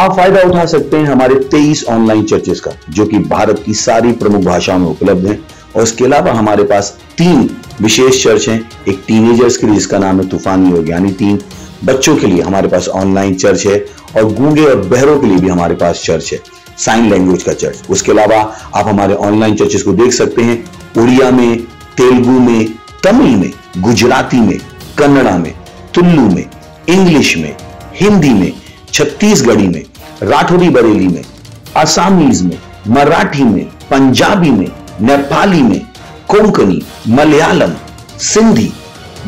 आप फायदा उठा सकते हैं हमारे 23 ऑनलाइन चर्चेस का, जो कि भारत की सारी प्रमुख भाषाओं में उपलब्ध हैं। और इसके अलावा हमारे पास 3 विशेष चर्च हैं। एक टीनेजर्स के लिए जिसका नाम है तूफानी योग यानी 3, बच्चों के लिए हमारे पास ऑनलाइन चर्च है, और गूंगे और बहरों के लिए भी हमारे पास चर्च है, साइन लैंग्वेज का चर्च। उसके अलावा आप हमारे ऑनलाइन चर्चेस को देख सकते हैं उड़िया में, तेलुगु में, तमिल में, गुजराती में, कन्नड़ा में, तुलु में, इंग्लिश में, हिंदी में, छत्तीसगढ़ी में, राठौरी बरेली में, असमीज में, मराठी में, पंजाबी में, नेपाली में, कोंकणी, मलयालम, सिंधी,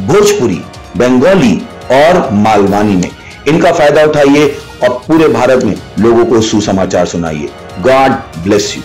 भोजपुरी, बंगाली और मालवानी में। इनका फायदा उठाइए और पूरे भारत में लोगों को सुसमाचार सुनाइए। God bless you.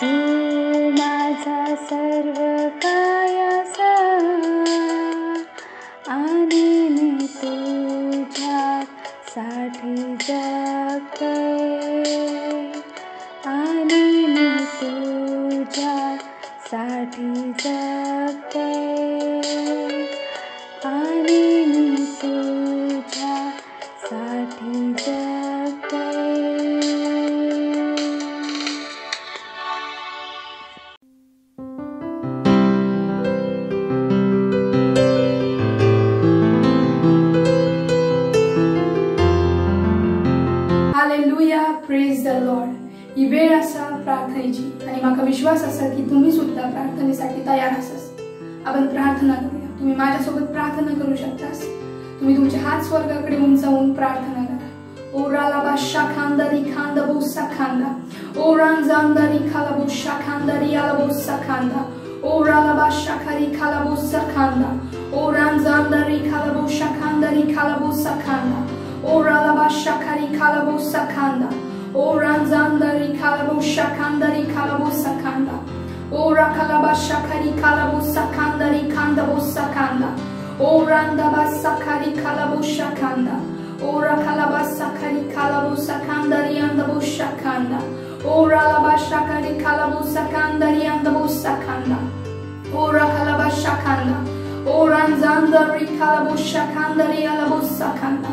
तू माझा सर्व कायाचा आणि मी तुझ्यासाठी जगते आणि मी तुझ्यासाठी जगते आणि मी तुझ्यासाठी जगते. Hallelujah, praise the lord. ही वेळ असा प्रार्थनेची आणि माका विश्वास असा की तुम्ही सुद्धा प्रार्थनेसाठी तयार आसास. आपण प्रार्थना करूया. तुम्ही माझ्यासोबत प्रार्थना करू शकतास. तुम्ही तुमचे हात स्वर्गाकडे उंचावून प्रार्थना करा. ओ रालाबाशा खांदारी खांदा बोसा खांदा, ओ रांजांदारी खाला बोसा खांदारी आला बोसा खांदा, ओ रालाबाशा खारी खाला बोसा खांदा, ओ रांजांदारी खाला बोसा खांदारी खाला बोसा खांदा, ओ रालाबाशा खारी खाला बोसा खांदा, ओ रांजांदारी खाला बोसा खांदारी खाला बोसा खांदा, ओ राखालाबाशा खारी खाला बोसा खांदारी खांदा बोसा खांदा, ओ रांदाबासा खारी खाला बोसा खांदा, ओ राखालाबासा खारी खाला बोसा खांदारी आंदा बोसा खांदा, ओ रालाबाशा खारी खाला बोसा खांदारी आंदा बोसा खांदा, ओ राखालाबाशा खांदा, ओ रांजांदारी खाला बोसा खांदारी आला बोसा खांदा,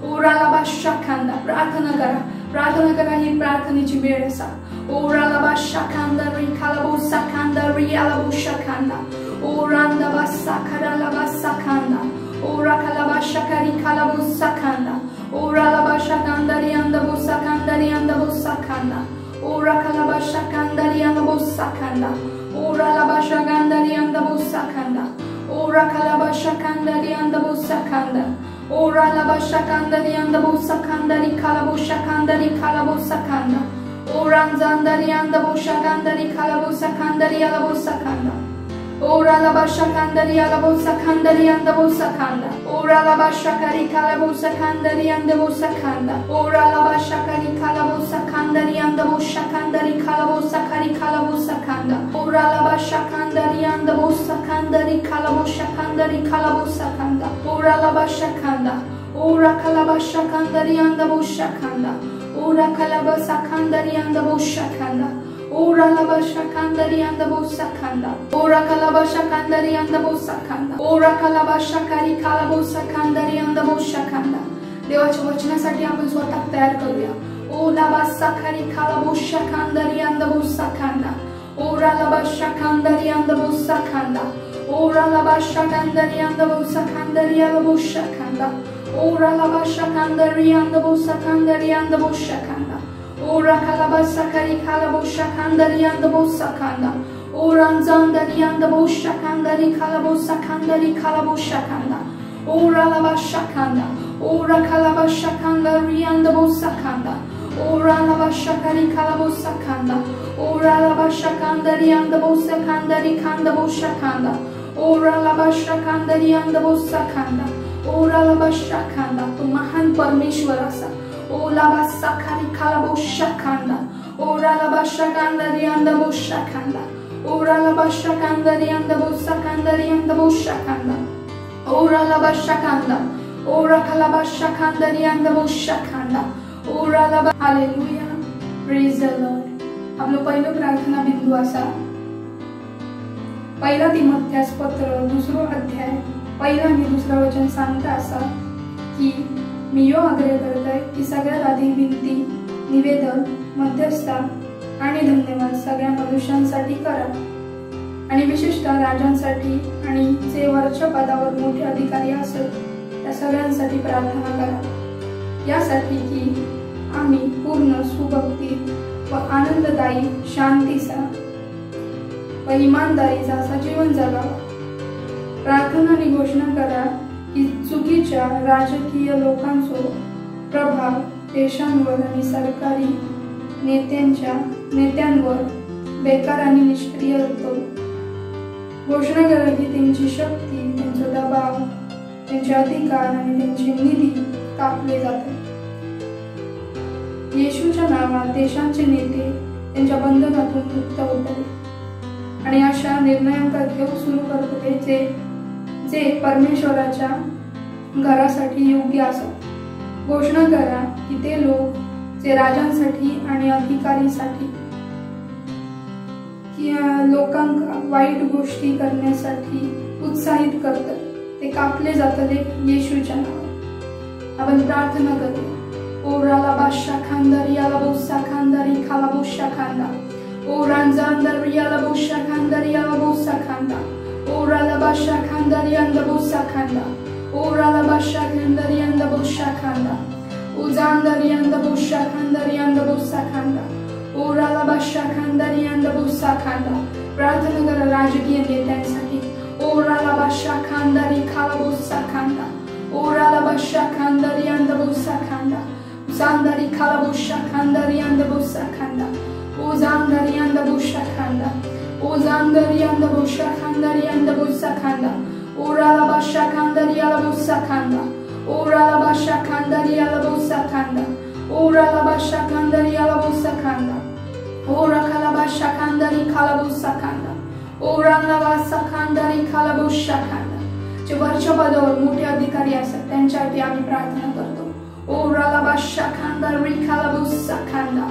ओ रालाबाशा खांदा. प्रार्थना करा, प्रार्थना करा. ही प्रार्थनेची वेळ असा. ओ रालाबाशा खांदारी खाला बोसा खांदारी आला बोसा खांदा, ओ रांदाबासा खारालाबासा खांदा, ओ राखालाबाशा खारी खाला बोसा खांदा, ओ रालाबाशा खांदारी आंदा बोसा खांदारी आंदा बोसा खांदा, ओ राखालाबाशा खांदारी आंदा बोसा खांदा, ओ रालाबाशा खांदारी आंदा बोसा खांदा, ओ राखालाबाशा खांदारी आंदा बोसा खांदा, ओ रालाबाशा खांदारी आंदा बोसा खांदारी खाला बोसा खांदारी खाला बोसा खांदा, ओ रांजांदारी आंदा बोसा खांदारी खाला बोसा खांदारी आला बोसा खांदा, ओ रालाबाशा खांदारी आला बोसा खांदारी आंदा बोसा खांदा, ओ रालाबाशा खारी खाला बोसा खांदारी आंदा बोसा खांदा, ओ रालाबाशा खारी खाला बोसा खांदारी आंदा बोसा खांदारी खाला बोसा खारी खाला बोसा खांदा, ओ रालाबाशा खांदारी आंदा बोसा खांदारी खाला बोसा खांदारी खाला बोसा खांदा, ओ रालाबाशा खांदा, ओ राखालाबाशा खांदारी आंदा बोसा खांदा, ओ राखालाबासा खांदारी आंदा बोसा खांदा, ओ रालाबाशा खांदारी आंदा बोसा खांदा, ओ राखालाबाशा खांदारी आंदा बोसा खांदा, ओ राखालाबाशा खारी खाला बोसा खांदारी आंदा बोसा खांदा. देवाच्या वचनासाठी आपण स्वतः तयार करूया. ओ लाबासा खारी खाला बोसा खांदारी आंदा बोसा खांदा, ओ रालाबाशा खांदारी आंदा बोसा खांदा, ओ रालाबाशा खांदारी आंदा बोसा खांदारी आंदा बोसा खांदा, ओ रालाबाशा खांदारी आंदा बोसा खांदारी आंदा बोसा खांदा, ओ राखालाबासा खारी खाला बोसा खांदारी आंदा बोसा खांदा, ओ रांजांदारी आंदा बोसा खांदारी खाला बोसा खांदारी खाला बोसा खांदा, ओ रालाबाशा खांदा, ओ राखालाबाशा खांदारी आंदा बोसा खांदा, ओ रालाबाशा खारी खाला बोसा खांदा, ओ रालाबाशा खांदारी आंदा बोसा खांदारी खांदा बोसा खांदा, ओ रालाबाशा खांदारी आंदा बोसा खांदा, ओ रालाबाशा खांदा. तो महान परमेश्वर असा. ओ लाबासा खारी खाला बोसा खांदा, ओ रालाबाशा खांदारी आंदा बोसा खांदा, ओ रालाबाशा खांदारी आंदा बोसा खांदारी आंदा बोसा खांदा, ओ रालाबाशा खांदा, ओ राखालाबाशा खांदारी आंदा बोसा खांदा, ओ रालाबा. Hallelujah, praise the lord. आपलं पहिलं प्रार्थना बिंदू असा. पहिला तिमोथेस पत्र 2 अध्याय 1 आणि 2 वचन सांगता असा की मी यो आग्रह करतोय की सगळ्यात आधी विनंती, निवेदन, मध्यस्थता आणि धन्यवाद सगळ्या मनुष्यांसाठी करा आणि विशेषतः राजांसाठी आणि जे वरच्या पदावर मोठे अधिकारी असत त्या सगळ्यांसाठी प्रार्थना करा. यासाठी की आम्ही पूर्ण सुभक्ती व आनंददायी शांतीचा व इमानदारीचा असा जीवन जगावा. प्रार्थना आणि घोषणा करा की चुकीच्या राजकीय लोकांचा प्रभाव देशांवर आणि सरकारी नेत्यांवर बेकार आणि निष्क्रिय होतो. घोषणा करा की त्यांची शक्ती, त्यांचा दबाव, त्यांचे अधिकार आणि त्यांचे निधी कापले जातात. येशूच्या नावात देशांचे नेते त्यांच्या बंधनातून मुक्त होतले आणि अशा निर्णयांका घेऊ सुरू करतले जे परमेश्वराच्या घरासाठी योग्य असत। घोषणा करा की ते लोक जे राजांसाठी आणि अधिकारीसाठी लोकांका वाईट गोष्टी करण्यासाठी उत्साहित करतात ते कापले जातले येशूच्या नावात। आपण प्रार्थना करूया। ओ राला बादशाह खानदारी याला बोसा खानदारी खाला बोशा खांदा ओ रांजा अंदर याला बोशा खानदारी याला बोसा खांदा ओ राला बादशाह खानदारी अंद बोसा खांदा ओ राला बादशाह खानदारी अंद बोशा खांदा ओ जानदारी अंद बोशा खानदारी अंद बोसा खांदा ओ राला बादशाह खानदारी अंद बोसा खांदा। प्रार्थना करा राजकीय नेत्यांसाठी। ओ राला बादशाह खानदारी खाला बोसा खांदा ओ राला बादशाह खानदारी अंद बोसा खांदा जानदारी खाला बोशा खानदारी अंद बोसा खांदा ओ जानदारी अंद बोशा खांदा ओ जानदारी अंद बोशा खानदारी अंद बोसा खांदा ओ राला बादशाह खानदारी याला बोसा खांदा ओ राला बादशाह खानदारी याला बोसा खांदा ओ राला बादशाह खानदारी याला बोसा खांदा ओ रखाला बादशाह खानदारी खाला बोसा खांदा ओ रांगा बादशाह खानदारी खाला बोशा खांदा। जे वरच्या पदावर मोठे अधिकारी असतात त्यांच्यासाठी आम्ही प्रार्थना करतो। ओ राला बादशाह खानदारी खाला बोसा खांदा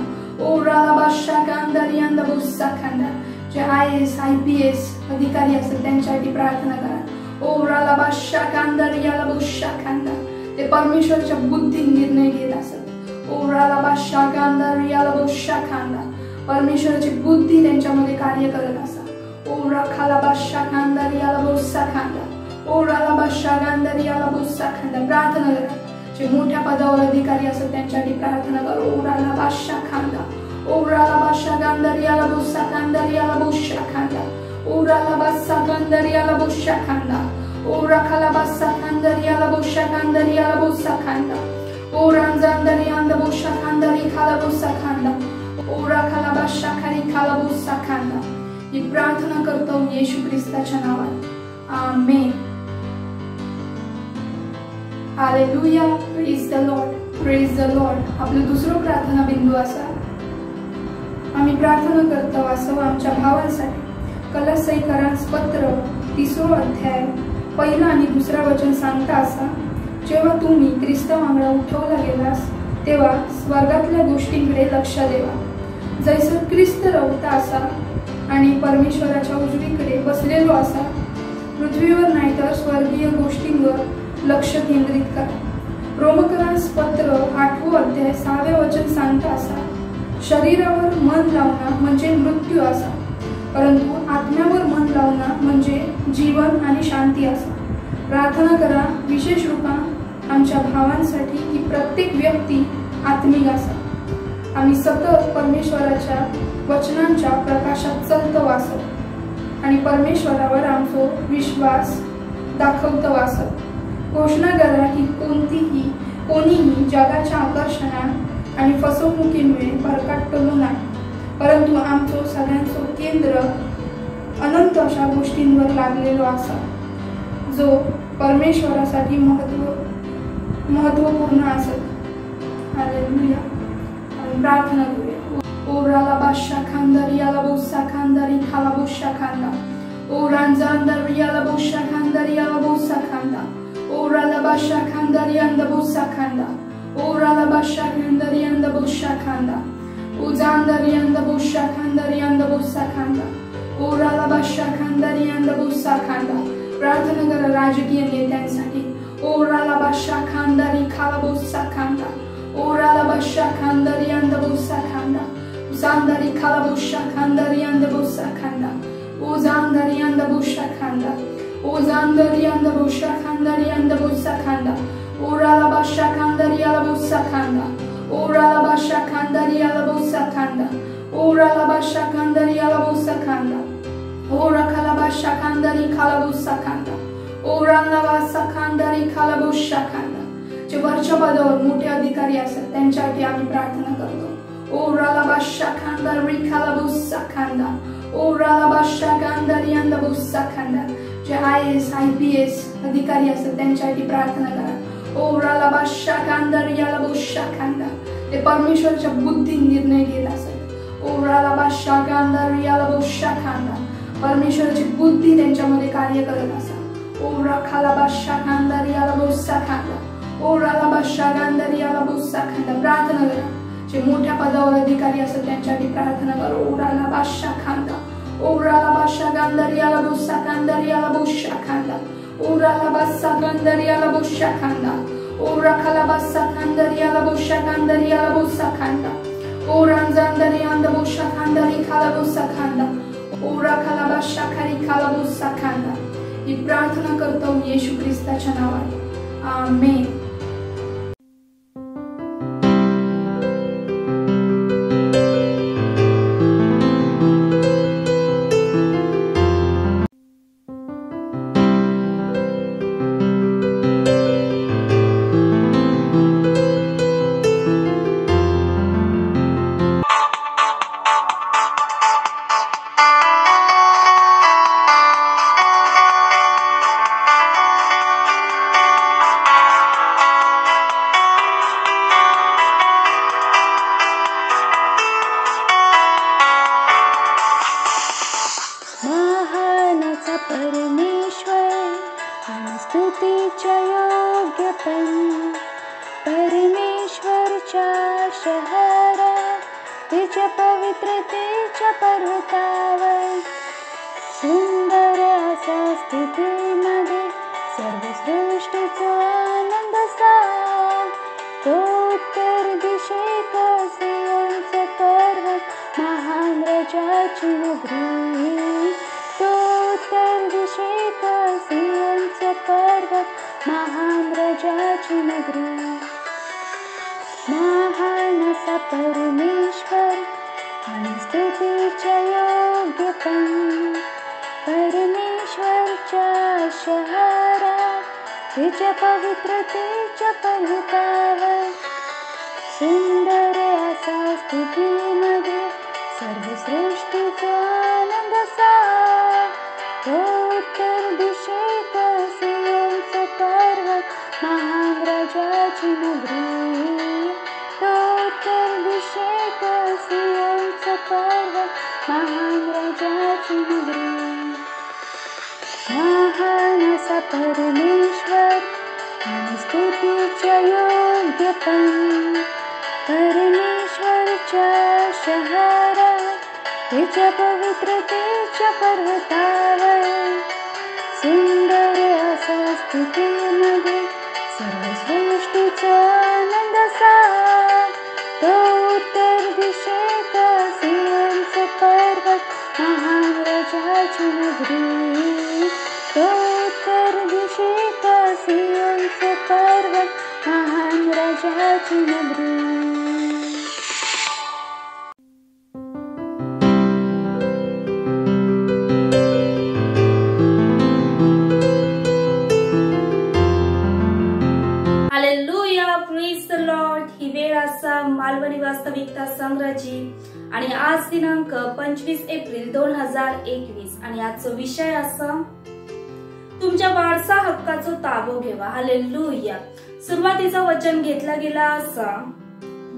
ओ राला बादशाह खानदारी अंद बोसा खांदा। जे IAS IPS अधिकारी असतात त्यांच्यासाठी प्रार्थना करा। ओ राला बादशाह खानदारी याला बोशा खांदा। ते परमेश्वरच्या बुद्धी निर्णय घेत असत। ओ राला बादशाह खानदारी याला बोशा खांदा। परमेश्वराची बुद्धी त्यांच्यामध्ये कार्य करत असा। ओ रखाला बादशाह खानदारी याला बोसा खांदा ओ राला बादशाह खानदारी याला बोसा खांदा। प्रार्थना करा। जे मोठ्या पदावर अधिकारी असतात त्यांच्यासाठी प्रार्थना करा। ओ राला बादशाह खांदा ओ राला बादशाह खानदारी याला बोसा खानदारी याला बोशा खांदा ओ राला बादशाह खानदारी याला बोशा खांदा ओ रखाला बादशाह खानदारी याला बोशा खानदारी याला बोसा खांदा ओ रांजांदारी अंद बोशा खानदारी खाला बोसा खांदा ओ रखाला बादशाह खाली खाला बोसा खांदा। ही प्रार्थना करतो येशू ख्रिस्ताच्या नावात, amen. Hallelujah, praise the lord, praise the lord. आपलं दुसरं प्रार्थना बिंदू असा आम्ही प्रार्थना करतो असं आमच्या भावांसाठी। कलस्सईकरांस पत्र 3 अध्याय 1 आणि 2 वचन सांगता असा, जेव्हा तुम्ही ख्रिस्तावांगडा उठवला गेलास तेव्हा स्वर्गातल्या गोष्टींकडे लक्ष देवा, जैसं ख्रिस्त रवता असा आणि परमेश्वराच्या उजवीकडे बसलेलो असा। पृथ्वीवर नाही तर स्वर्गीय गोष्टींवर लक्ष केंद्रित करा। रोमकरांस पत्र 8 अध्याय 6 वचन सांगता असा, शरीरावर मन लावणं म्हणजे मृत्यू असा, परंतु आत्म्यावर मन लावणं म्हणजे जीवन आणि शांती असा। प्रार्थना करा विशेष रूपा आमच्या भावांसाठी की प्रत्येक व्यक्ती आत्मिक असा। आम्ही सतत परमेश्वराच्या वचनांच्या प्रकाशात चलतो असत आणि परमेश्वरावर आमचा विश्वास दाखवतो असत। घोषणा करा की कोणीही जगाच्या आकर्षणात आणि फसवणुकीमुळे भरकटलो नाही, परंतु आमचं सगळ्यांचं केंद्र अनंत अशा गोष्टींवर लागलेलो असा, जो परमेश्वरासाठी महत्वपूर्ण असत। हालेलुया। प्रार्थना करूया। ओ राला बादशाह खानदारी याला बोसा खानदारी खाला बोशा खांदा ओ रांजा अंदर याला बोशा खानदारी याला बोसा खांदा ओ राला बादशाह खानदारी अंद बोसा खांदा ओ राला बादशाह खानदारी अंद बोशा खांदा ओ जानदारी अंद बोशा खानदारी अंद बोसा खांदा ओ राला बादशाह खानदारी अंद बोसा खांदा। प्रार्थना करा राजकीय नेत्यांसाठी। ओ राला बादशाह खानदारी खाला बोसा खांदा ओ राला बादशाह खानदारी अंद बोसा खांदा जानदारी खाला बोशा खानदारी अंद बोसा खांदा ओ जानदारी अंद बोशा खांदा ओ जानदारी अंद बोशा खानदारी अंद बोसा खांदा ओ राला बादशाह खानदारी याला बोसा खांदा ओ राला बादशाह खानदारी याला बोसा खांदा ओ राला बादशाह खानदारी याला बोसा खांदा ओ रखाला बादशाह खानदारी खाला बोसा खांदा ओ रांगा बादशाह खानदारी खाला बोशा खांदा। जे वरच्या पदावर मोठे अधिकारी असतात त्यांच्यासाठी आम्ही प्रार्थना करतो। ओ राला बादशाह खानदारी खाला बोसा खांदा ओ राला बादशाह खानदारी अंद बोसा खांदा। जे IAS IPS अधिकारी असतात त्यांच्यासाठी प्रार्थना करा। ओ राला बादशाह खानदारी याला बोशा खांदा। ते परमेश्वरच्या बुद्धी निर्णय घेत असत। ओराला बादशा कांदा रियाला बोशा खांदा परमेश्वराची बुद्धी त्यांच्यामध्ये कार्य करत असा ओरा खाला बादशा कांदा रियाला बोसा खांदा ओराला बादशा कांदा रियाला बोसा खांदा प्रार्थना करा जे मोठ्या पदावर अधिकारी असतात त्यांच्यासाठी प्रार्थना करा ओराला बादशा खांदा ओराला बादशा कांदा रियाला बोसा कांदा रियाला बोशा खांदा ओराला बादशा कांदा रियाला बोशा खांदा ओरा खाला बादशा कांदा रियाला बोशा कांदा रियाला बोसा खांदा ओरांजांदरी आंदा बोशा खांदा रि खाला बोसा खांदा ओरा खाला बादशा खारी खाला बोसा खांदा ही प्रार्थना करतो येशू ख्रिस्ताच्या नावाने आमेन. स्तुतीच्या योग्य पण परमेश्वरच्या शहरात तिच्या पवित्रतेच्या पर्वतावर सुंदर असा स्थितीमध्ये सर्व सृष्टीचा आनंद सार तो उत्तर दिशेत सियोनचा पर्वत महान राजाची नगरी तो उत्तर दिशेत सियोनचा पर्वत महान राजाची नगरी महान असा परमेश्वर आणि स्तुतीच्या योग्य पण परमेश्वरच्या शहरात तिच्या पवित्रतेच्या पर्वतावर सुंदर असा स्थितीमध्ये सर्व सृष्टीचा आनंद सार तो उत्तर दिशेत सियोनचा पर्वत महान राजाची नगरी तो उत्तर दिशेत सियोनचा पर्वत महान राजाची नगरी महान असा परमेश्वर आणि स्तुतीच्या योग्य पण परमेश्वरच्या शहरात तिच्या पवित्रतेच्या पर्वतावर सुंदर असा स्थितीमध्ये सर्व सृष्टीचा आनंद सार तो उत्तर दिशेत सियोनचा पर्वत महान राजाची नगरी तो उत्तर दिशेत सियोनचा पर्वत महान राजाची नगरी मालवणी वास्तविकता संग्रहाची आणि आज दिनांक 25 एप्रिल 2021 आणि आजचा विषय असा तुमच्या वारसा हक्काचा ताबो घेवा. हालेलुया. सुरुवातीचा वचन घेतला गेला असा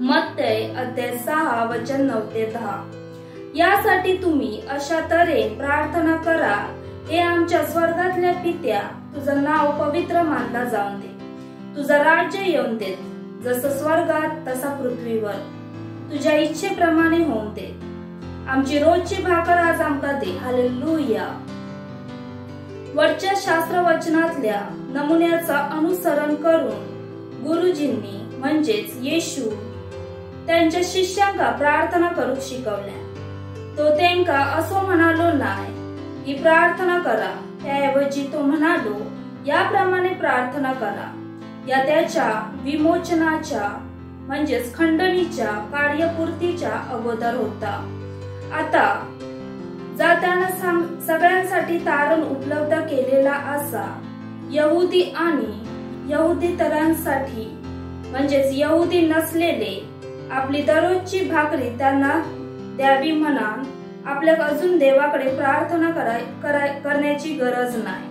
मत्तय अध्याय 6 वचन 9 ते 10. यासाठी तुम्ही अशा तऱ्हेने प्रार्थना करा, हे आमच्या स्वर्गातल्या पित्या, तुझं नाव पवित्र मानला जाऊन दे, तुझं राज्य येऊन दे, जसं स्वर्गात तसा पृथ्वीवर, तुझ्या इच्छेप्रमाणे होऊन दे. आमची रोजची भाकर आज आमका दे. हालेलुया. वरच्या शास्त्र वचनातल्या नमुन्याचा अनुसरण करून गुरुजींनी म्हणजेच येशू त्यांच्या शिष्यांका प्रार्थना करूक शिकवल्या. तो त्यांका असो म्हणालो नाही की प्रार्थना करा, त्याऐवजी तो म्हणालो याप्रमाणे प्रार्थना करा. या त्याच्या विमोचनाच्या म्हणजेच खंडणीच्या कार्यपूर्तीच्या अगोदर होता. आता जा त्यानं सगळ्यांसाठी तारण उपलब्ध केलेला असा यहुदी आणि यहुदीतरांसाठी म्हणजेच यहुदी नसलेले आपली दररोजची भाकरी त्यांना द्यावी म्हणून आपल्याला अजून देवाकडे प्रार्थना करण्याची गरज नाही,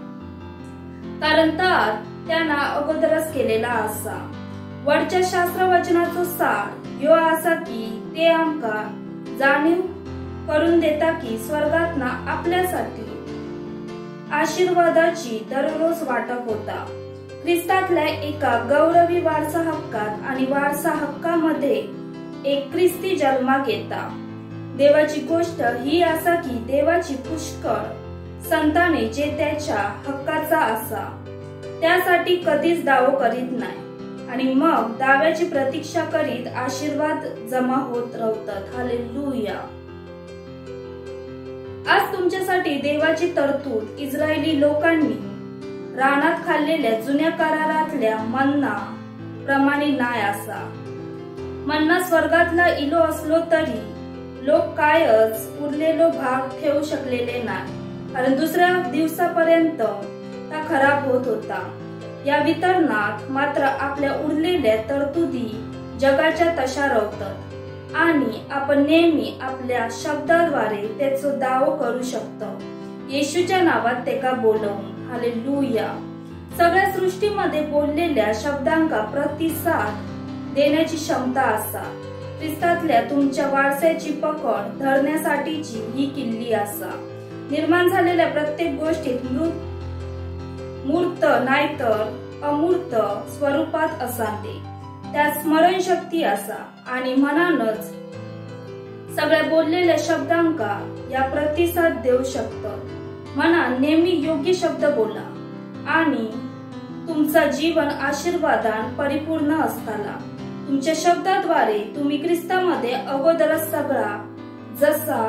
कारण तर त्यांना अगोदरच केलेला असा. वरच्या शास्त्र वचनाचो सार ह्यो असा की ते आमका जाणीव करून देता की स्वर्गातना आपल्यासाठी आशीर्वादाची दररोज वाटप होता. ख्रिस्तातल्या एका गौरवी वारसा हक्कात आणि वारसा हक्कामध्ये एक ख्रिस्ती जन्मा घेता. देवाची गोष्ट ही असा की देवाची पुष्कळ संताने जे त्याच्या हक्काचा असा त्यासाठी कधीच दावो करीत नाही आणि मग दाव्याची प्रतीक्षा करीत आशीर्वाद जमा होत राहतात. हालेलुया. आज तुमच्यासाठी देवाची तरतूद इस्रायली लोकांनी रानात खाल्लेल्या जुन्या करारातल्या मन्ना प्रमाणे नाही असा. मन्ना स्वर्गातला इलो असलो तरी लोक कायच उरलेलो भाग ठेवू शकलेले नाही, कारण दुसऱ्या दिवसापर्यंत ता खराब होत होता. या वितरणात मात्र आपल्या उरलेल्या तरतुदी जगाच्या तशा राहतात आणि आपण नेहमी आपल्या शब्दाद्वारे त्याचो दावो करू शकतो, येशूच्या नावात तेका बोलवून. हालेलुया. सगळ्या सृष्टीमध्ये बोललेल्या शब्दांका प्रतिसाद देण्याची क्षमता असा. ख्रिस्तातल्या तुमच्या वारसाची पकड धरण्यासाठीची ही किल्ली असा. निर्माण झालेल्या प्रत्येक गोष्टीत मूर्त नाहीतर अमूर्त स्वरूपात असांते त्यात स्मरणशक्ती असा आणि मनानच सगळ्या बोललेल्या शब्दांका या प्रतिसाद देऊ शकतं. मना नेहमी योग्य शब्द बोला आणि तुमचा जीवन आशीर्वादान परिपूर्ण असताना. तुमच्या शब्दाद्वारे तुम्ही ख्रिस्तामध्ये अगोदरच सगळा जसा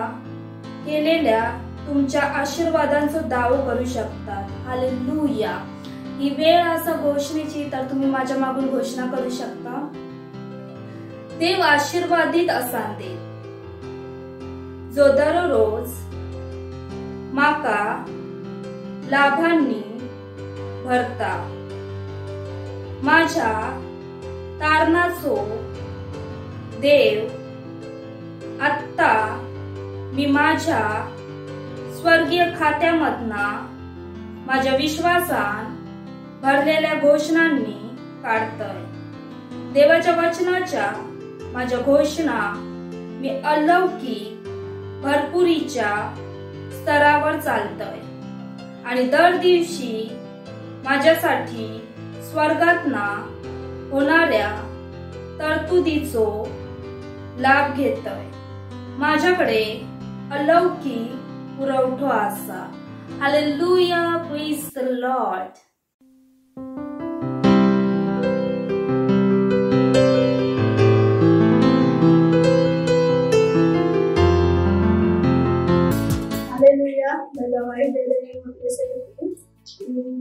केलेल्या तुमच्या आशीर्वादांचा दावो करू शकतात. हालेलुया. ही वेळ असा घोषणेची, तर तुम्ही माझ्या मागून घोषणा करू शकता. देव आशीर्वादित असांते जो दररोज माका लाभांनी भरता. माझ्या तारणाचो देव आत्ता मी माझ्या स्वर्गीय खात्यामधना माझ्या विश्वासान भरलेल्या घोषणांनी काढतोय. देवाच्या वचनाच्या माझ्या घोषणा मी अलौकिक भरपुरीच्या स्तरावर चालतोय आणि दर दिवशी माझ्यासाठी स्वर्गातना होणाऱ्या तरतुदीचो लाभ घेतोय. माझ्याकडे अलौकिक पुरवठा असा. Hallelujah. Praise the Lord. Hallelujah. मैं गवाही दे रही हूँ अपने शरीर की.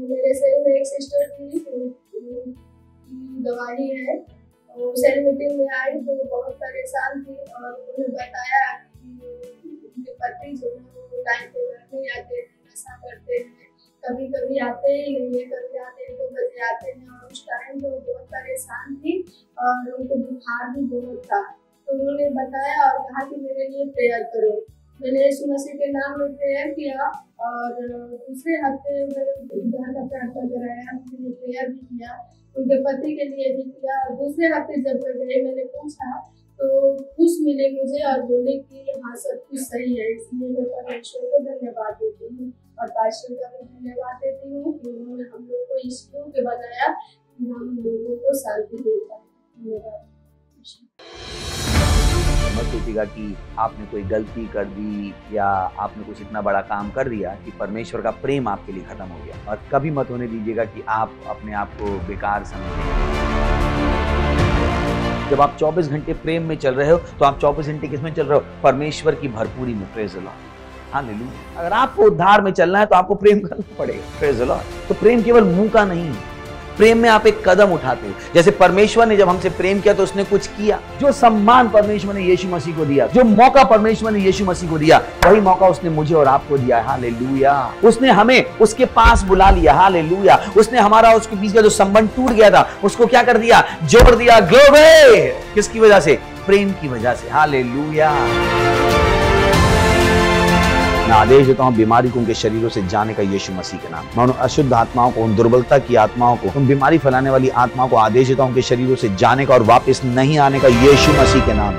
मेरे शरीर में एक सिस्टर थी, गवाही है. वो सेल मीटिंग में आई तो बहुत परेशान थी और उन्हें बताया कि उनके पति जो है टाइम पे घर नहीं आते हैं, नशा करते हैं, कभी कभी आते ही नहीं है, कभी आते हैं 2 बजे आते हैं. और उस टाइम तो बहुत परेशान थी और उनको बुखार भी बहुत था. तो उन्होंने बताया और कहा कि मेरे लिए प्रेयर करो. मैंने यीशु मसीह के नाम में प्रेयर किया और दूसरे हफ्ते उद्धार का प्रार्थना कराया, प्रेयर भी किया, उनके पति के लिए भी किया. और दूसरे हफ्ते जब मैं गई, मैंने पूछा तो खुश मिले मुझे और बोले कि हाँ सब कुछ सही है. इसलिए मैं परमेश्वर को धन्यवाद देती हूँ और पास्टर का भी धन्यवाद देती हूँ कि उन्होंने हम लोग को इस योग्य बनाया कि हम लोगों को शांति देता है. धन्यवाद. मत सोचिएगा कि आपने कोई गलती कर दी या आपने कुछ इतना बड़ा काम कर दिया कि परमेश्वर का प्रेम आपके लिए खत्म हो गया. और कभी मत होने दीजिएगा कि आप अपने आप को बेकार समझें. जब आप 24 घंटे प्रेम में चल रहे हो तो आप 24 घंटे किसमें चल रहे हो? परमेश्वर की भरपूरी में. Praise the Lord. हालेलुया. अगर आपको उद्धार में चलना है तो आपको प्रेम करना पड़ेगा. Praise the Lord. तो प्रेम केवल मुंह का नहीं है, प्रेम में आप एक कदम उठाते हो. जैसे परमेश्वर ने जब हमसे प्रेम किया तो उसने कुछ किया. जो सम्मान परमेश्वर ने यीशु मसीह को दिया, जो मौका परमेश्वर ने यीशु मसीह को दिया, वही मौका उसने मुझे और आपको दिया. हालेलुया. उसने हमें उसके पास बुला लिया. हालेलुया. उसने हमारा उसके बीच का जो संबंध टूट गया था उसको क्या कर दिया? जोड़ दिया. ग्लोरी. किसकी वजह से? प्रेम की वजह से. हालेलुया. मैं आदेश देता हूं बीमारी को उनके शरीरों से जाने का यीशु मसीह के नाम. मैं उन अशुद्ध आत्माओं को, उन दुर्बलता की आत्माओं को, उन बीमारी फैलाने वाली आत्माओं को आदेश देता हूं उनके शरीरों से जाने का और वापस नहीं आने का यीशु मसीह के नाम.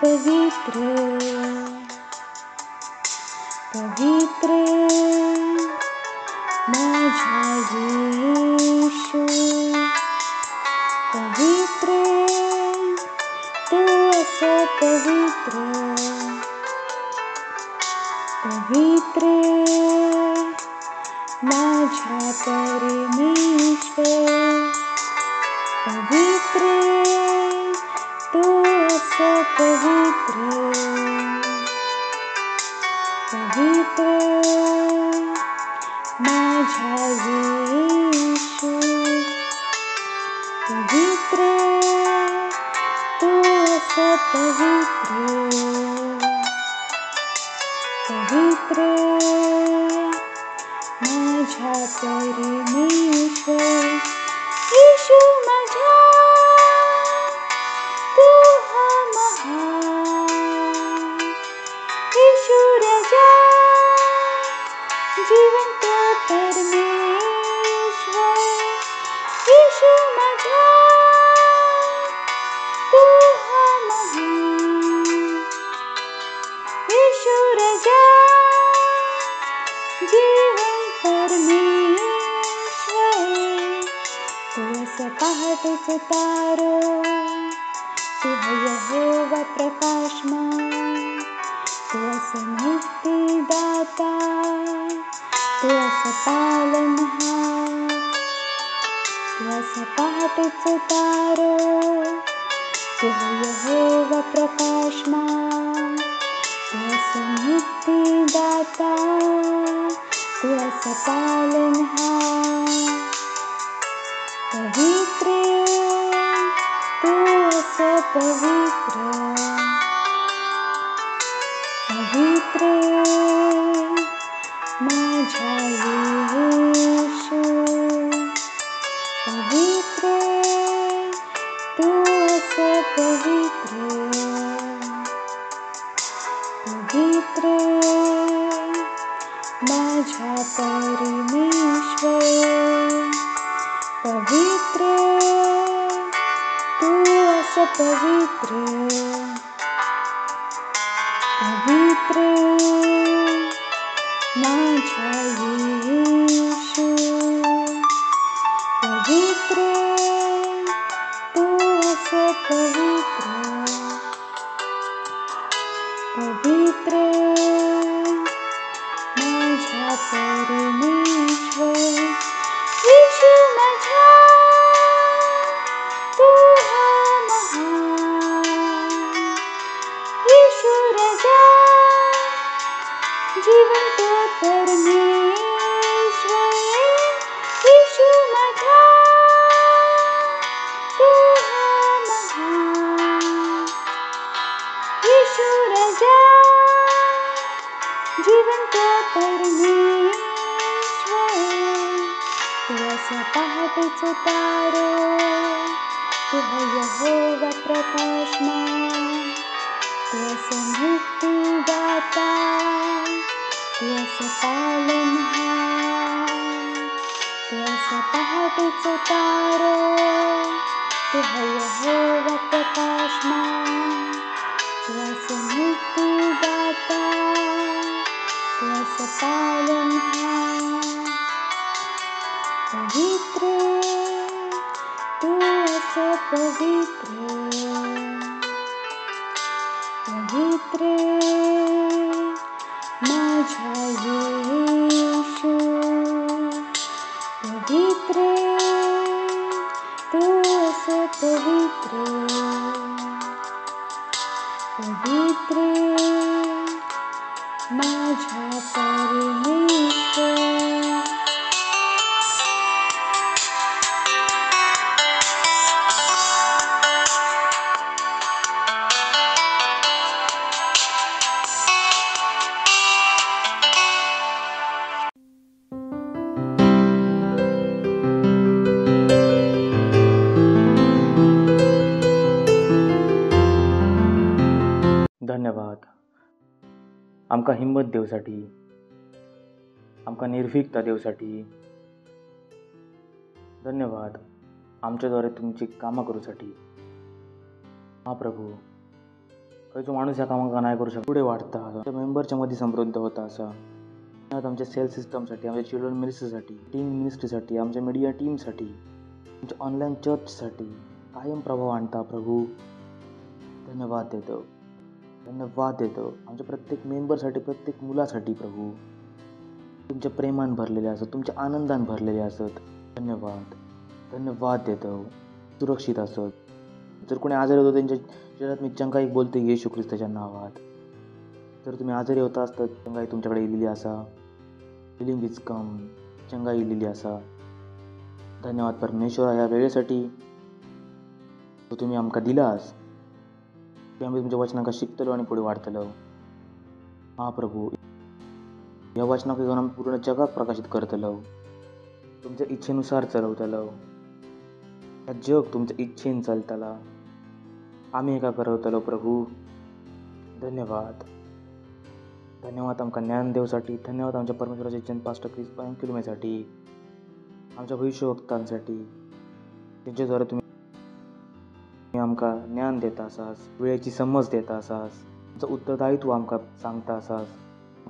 पवित्र पवित्र माझा येशू पवित्र तू असं पवित्र पवित्र माझा परमेश्वर पवित्र तू असं पवित्र पवित्र माझा येशू पवित्र तू असं पवित्र पवित्र माझा परमेश्वर येशू माझा तू हा महान येशू राजा जिवंत परमेश्वर येशू माझा तू हा महान येशू राजा जीवन परमेश्वर तू असं पहाटेच तारो तू यहोवा प्रकाशमान तू असं मुक्तिदाता तू असं पालनहार तू असं पहाटेच तारो तू यहोवा प्रकाशमान तू असं मुक्तिदाता तू असं पालनहार पवित्र तू असं पवित्र पवित्र माझा येशू पवित्र तू असं पवित्र पवित्र माझा परमेश्वर पवित्र तू असं पवित्र पवित्र माझा येशू पवित्र तू असं पवित्र पवित्र माझा परमेश्वर येशू माझा तू हा महान येशू राजा जिवंत परमेश्वर येशू माझा तू हा महान येशू राजा जिवंत परमेश्वर तू असं पहाटेच तारो तू यहोवा प्रकाशमान तू असं मुक्तिदाता तू असं पालनहार तू असं पहाटेच तारो तू यहोवा प्रकाशमान तू असं मुक्तिदाता तू असं पालनहार पवित्र तू असं पवित्र पवित्र माझा येशू पवित्र तू असं पवित्र पवित्र माझा परमेश्वर धन्यवाद आमका हिंमत देवसाठी, आमका निर्भीकता देवसाठी. धन्यवाद आमच्याद्वारे तुमची कामं करूसाठी. हा प्रभू खंयचो माणूस ह्या कामाक नाही करू शकता, पुढे वाढता आमच्या मेंबरच्या मध्ये समृद्ध होता असा. आमच्या सेल सिस्टमसाठी, आमच्या चिल्ड्रन मिनिस्ट्रीसाठी, टीम मिनिस्ट्रीसाठी, आमच्या मीडिया टीमसाठी, आमच्या ऑनलाईन चर्चसाठी कायम प्रभाव आणता प्रभू. धन्यवाद देतो, धन्यवाद देतो. आमच्या प्रत्येक मेंबरसाठी, प्रत्येक मुलासाठी प्रभू तुमच्या प्रेमान भरलेले असत, तुमच्या आनंदान भरलेले असत. धन्यवाद, धन्यवाद देतो. सुरक्षित असत. जर कोणी आजारी होतो त्यांच्या शरीरात मी चंगाई बोलते येशू ख्रिस्ताच्या नावात. जर तुम्ही आजारी होता असतात चंगाई तुमच्याकडे इलेली असा. Healing is come. चंगाई इलेली असा. धन्यवाद परमेश्वर ह्या वेळेसाठी तो तुम्ही आमका दिलास की आम्ही तुमच्या वचनांका शिकतलो आणि पुढे वाढतलो. हा प्रभू, या वचनाक घेऊन आम्ही पूर्ण जगात प्रकाशित करतलो. तुमच्या इच्छेनुसार चलवतलो. या जग तुमच्या इच्छेन चालतला. आम्ही एका करवतलो प्रभू. धन्यवाद, धन्यवाद आमका ज्ञान देवसाठी. धन्यवाद आमच्या परमेश्वराचे जन पास्टर क्रिस किलोमीसाठी, आमच्या भविष्यवक्तांसाठी त्यांच्याद्वारे तुम्ही आमका ज्ञान देता असास, वेळेची समज देता असास, तुमचं उत्तरदायित्व आमका सांगता असास.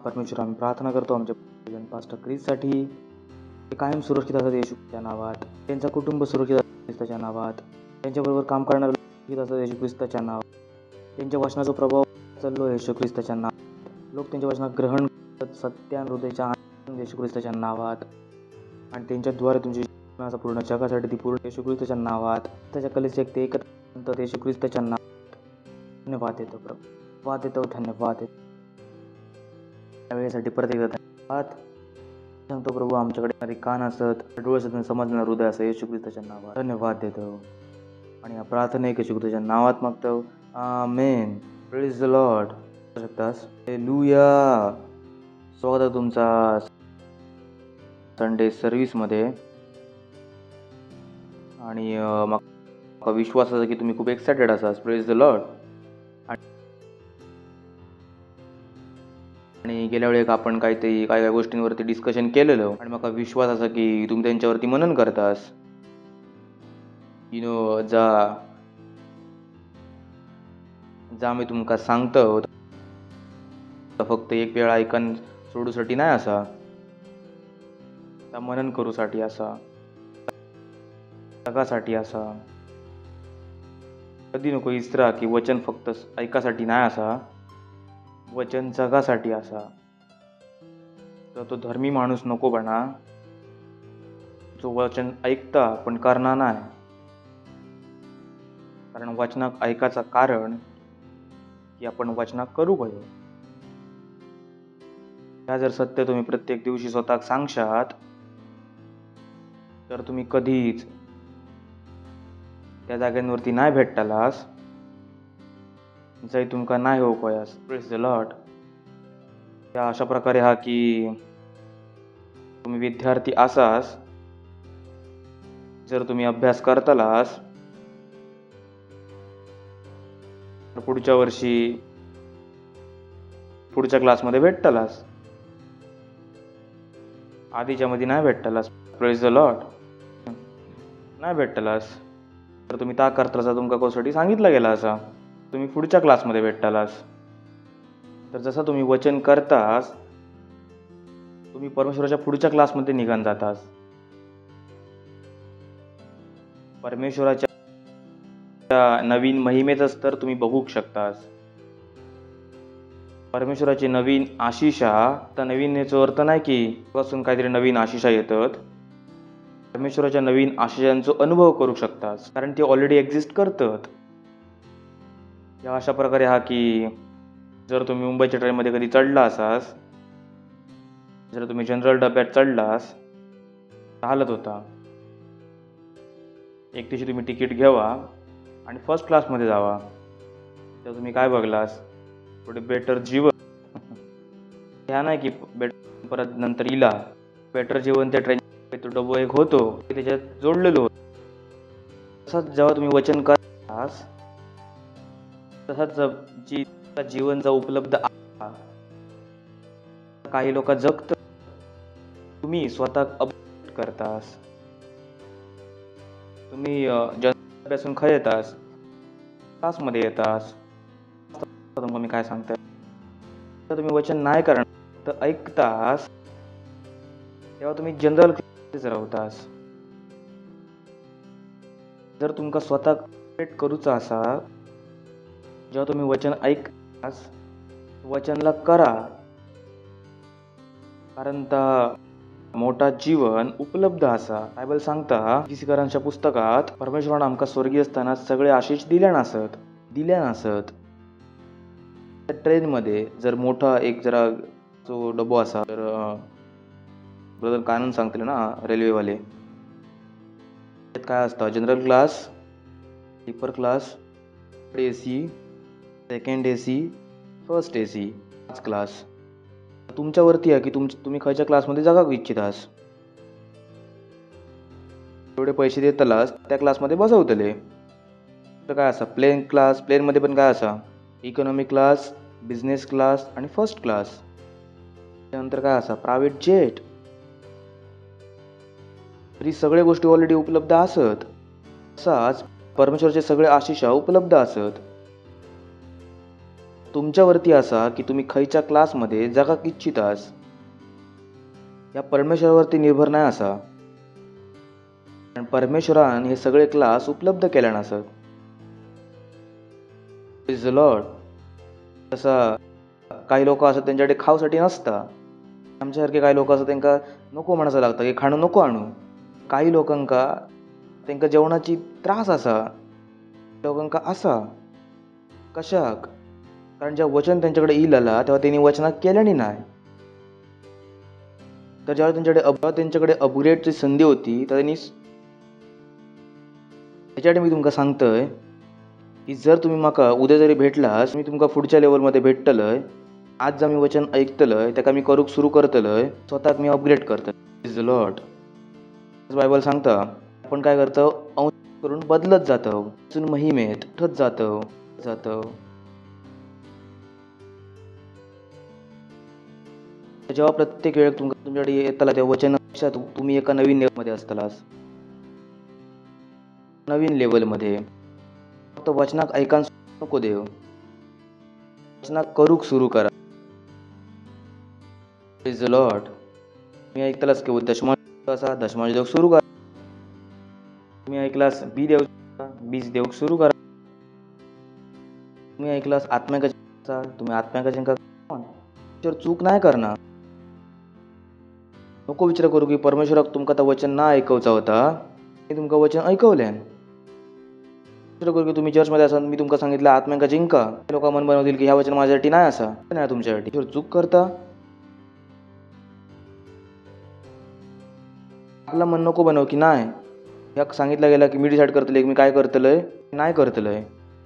परमेश्वर आम्ही प्रार्थना करतो आमच्या जन पास्टर क्रिससाठी. ते कायम सुरक्षित असतात येशूच्या नावात. त्यांचा कुटुंब सुरक्षित असतात ख्रिस्ताच्या नावात. त्यांच्याबरोबर काम करणारे सुरक्षित असतात येशू ख्रिस्ताच्या नावात. त्यांच्या वचनाचा प्रभाव चाललो येशू ख्रिस्ताच्या नावात. लोक त्यांच्या वचनात ग्रहण करतात सत्यान हृदयाच्या आनंद येशू ख्रिस्ताच्या नावात. आणि त्यांच्याद्वारे तुमच्या पूर्ण जगासाठी ती पूर्ण येशू ख्रिस्ताच्या नावात. त्याच्या कलेचे एक ते एकत्र येशू ख्रिस्ताच्या नावात. धन्यवाद देतो प्रभू, धन्यवाद देतो, धन्यवाद देतो. त्या वेळेसाठी परत एकदा धन्यवाद सांगतो प्रभू. आमच्याकडे कान असत, डोळे असत, समजणार हृदय असं येशू ख्रिस्ताच्या नावात. धन्यवाद देतो आणि या प्रार्थना येशू ख्रिस्ताच्या नावात मागतो. आमेन. Praise the lord. शकतास. हालेलुया. स्वागत आहे तुमचा संडे सर्व्हिसमध्ये. आणि मग विश्वास असा की तुम्ही खूप एक्सायटेड असास. Praise the lord. आणि गेल्या वेळेक आपण काय गोष्टींवरती डिस्कशन केलेलं आणि मग विश्वास असा की तुम्ही त्यांच्यावरती मनन करतास. जा मी तुमका सांगतो फक्त एक वेळ ऐकन सोडूसाठी नाही असा, मनन करूसाठी असा, जगासाठी असा. कधी नको इसरा की वचन फक्त ऐकासाठी नाही असा, वचन जगासाठी असा. तर तो धर्मी माणूस नको बना जो वचन ऐकता पण करणार नाही. कारण वचनाक ऐकायचं कारण की आपण वचनाक करू गयो. ह्या जर सत्य तुम्ही प्रत्येक दिवशी स्वतःक सांगशात तर तुम्ही कधीच त्या जाग्यांवरती नाही भेटतालास जय तुमका नाही हो कोयास. Praise the Lord. त्या अशा प्रकारे हा की तुम्ही विद्यार्थी असास, जर तुम्ही अभ्यास करतालास तर पुढच्या वर्षी पुढच्या क्लासमध्ये भेटतालास, आधीच्या मध्ये नाही भेटतालास. Praise the Lord. नाही भेटतालास तर तुम्ही ता करतासा तुमका कोसाठी सांगितलं गेला असा, तुम्ही पुढच्या क्लासमध्ये भेटतालास. तर जसं तुम्ही वचन करतास तुम्ही परमेश्वराच्या पुढच्या क्लासमध्ये निघून जातास. परमेश्वराच्या नवीन महिमेचा स्तर तुम्ही बघू शकतास. परमेश्वराची नवीन आशिषा. तर नवीन याचा अर्थ नाही की पासून काहीतरी नवीन आशिषा येतात. परमेश्वराच्या नवीन आशिषांचा अनुभव करू शकतास कारण ते ऑलरेडी एक्झिस्ट करतात. या अशा प्रकारे हा की जर तुम्ही मुंबईच्या ट्रेनमध्ये कधी चढला असास, जर तुम्ही जनरल डब्यात चढलास हालत होता, एक दिवशी तुम्ही तिकीट घ्यावा आणि फर्स्ट क्लासमध्ये जावा, तर तुम्ही काय बघलास थोडे बेटर जीवन. ह्या नाही की परत नंतर इला बेटर जीवन त्या ट्रेन तो डबो एक होतो त्याच्यात जोडलेलो होतो. तसंच जेव्हा तुम्ही वचन करतास तसंच जी जीवन उपलब्ध आहे काही लोक जगत तुम्ही स्वतः अपडेट करतास. तुम्ही जन्मापासून खय येतास क्लासमध्ये येतास सांगू मी काय सांगताय. तर तुम्ही वचन नाही करणार तर ऐकतास तेव्हा तुम्ही जनरल क्लासेस रावतास. जर तुमका स्वतः क्रिएट करूचा असा, जेव्हा तुम्ही वचन ऐकतास वचनला करा, कारण मोठा जीवन उपलब्ध असा. बायबल सांगता इफिसीकरांच्या पुस्तकात परमेश्वरान आमका स्वर्गीय स्थानात सगळे आशिष दिल्या नासत. त्या ट्रेनमध्ये जर मोठा एक जरा जो डबो असा, तर ब्रदर कानन सांगतले ना रेल्वेवाले, त्यात काय असतं, general class, sleeper class, AC, second AC, first AC, 5 class. तुमच्यावरती आहे की तुम्ही खयच्या क्लासमध्ये जागा इच्छितास. एवढे पैसे देतलास त्या क्लासमध्ये बसवतले. तर काय असा प्लेन क्लास, प्लेनमध्ये पण काय असा इकॉनॉमी क्लास, बिझनेस क्लास आणि फर्स्ट क्लास. त्यानंतर काय असा प्रायव्हेट जेट. तरी सगळे गोष्टी ऑलरेडी उपलब्ध असत. तसाच परमेश्वराचे सगळे आशिष उपलब्ध असत. तुमच्यावरती असा की तुम्ही खयच्या क्लासमध्ये जागा इच्छितास. या परमेश्वरावरती निर्भर नाही असा, कारण परमेश्वरान हे सगळे क्लास उपलब्ध केले नसत. Praise the Lord. तसा काही लोक असतात त्यांच्याकडे खाऊसाठी नसता. आमच्यासारखे काही लोक असतात त्यांना नको म्हणायचं लागतं की खाणं नको आणू. काही लोकांका त्यांना जेवणाची त्रास असा, लोकांका असा. कशाक? कारण जेव्हा वचन त्यांच्याकडे येईल आला तेव्हा त्यांनी वचनात केल्याने नाही. तर जेव्हा त्यांच्याकडे अपग्रेडची संधी होती तर त्यांनी त्याच्यासाठी मी तुमका सांगतोय की जर तुम्ही माका उद्या जरी भेटलास, मी तुमका पुढच्या लेवलमध्ये भेटतलय. आज जर मी वचन ऐकतलय त्याका मी करूक सुरू करतलय, स्वतःक मी अपग्रेड करतलय. Praise the lord. बायबल सांगता आपण काय करतो, अंश करून बदलत जातो, महिमेत उठत जातो. जेव्हा प्रत्येक वेळेस तुमच्याकडे येताला त्या वचनापेक्षा तुम्ही एका नवीन लेवलमध्ये असतालास. नवीन लेवलमध्ये फक्त वचनाक ऐकान नको देव, वचनाक करूक सुरू करा. Praise the lord. मी ऐकतालास की दशमांश देऊक सुरू करा. तुम्ही ऐकलास बीज देऊक सुरू करा. तुम्ही ऐकलास आत्म्याका, तुम्ही आत्म्याका चूक नाही करणार. नको विचार करू की परमेश्वराक तुमका आता वचन ना ऐकवचा होता, मी तुमका वचन ऐकवल्यान. विचार करू की तुम्ही चर्चमध्ये असाल, मी तुमका सांगितलं आत्म्याका जिंका, लोक मन बनवतील की ह्या वचन माझ्यासाठी नाही असा, नाही तुमच्यासाठी. चूक करता. आपला मन नको बनव की नाही ह्या सांगितलं गेला की मी डिसाईड करतले मी काय करतलंय नाही करतलंय.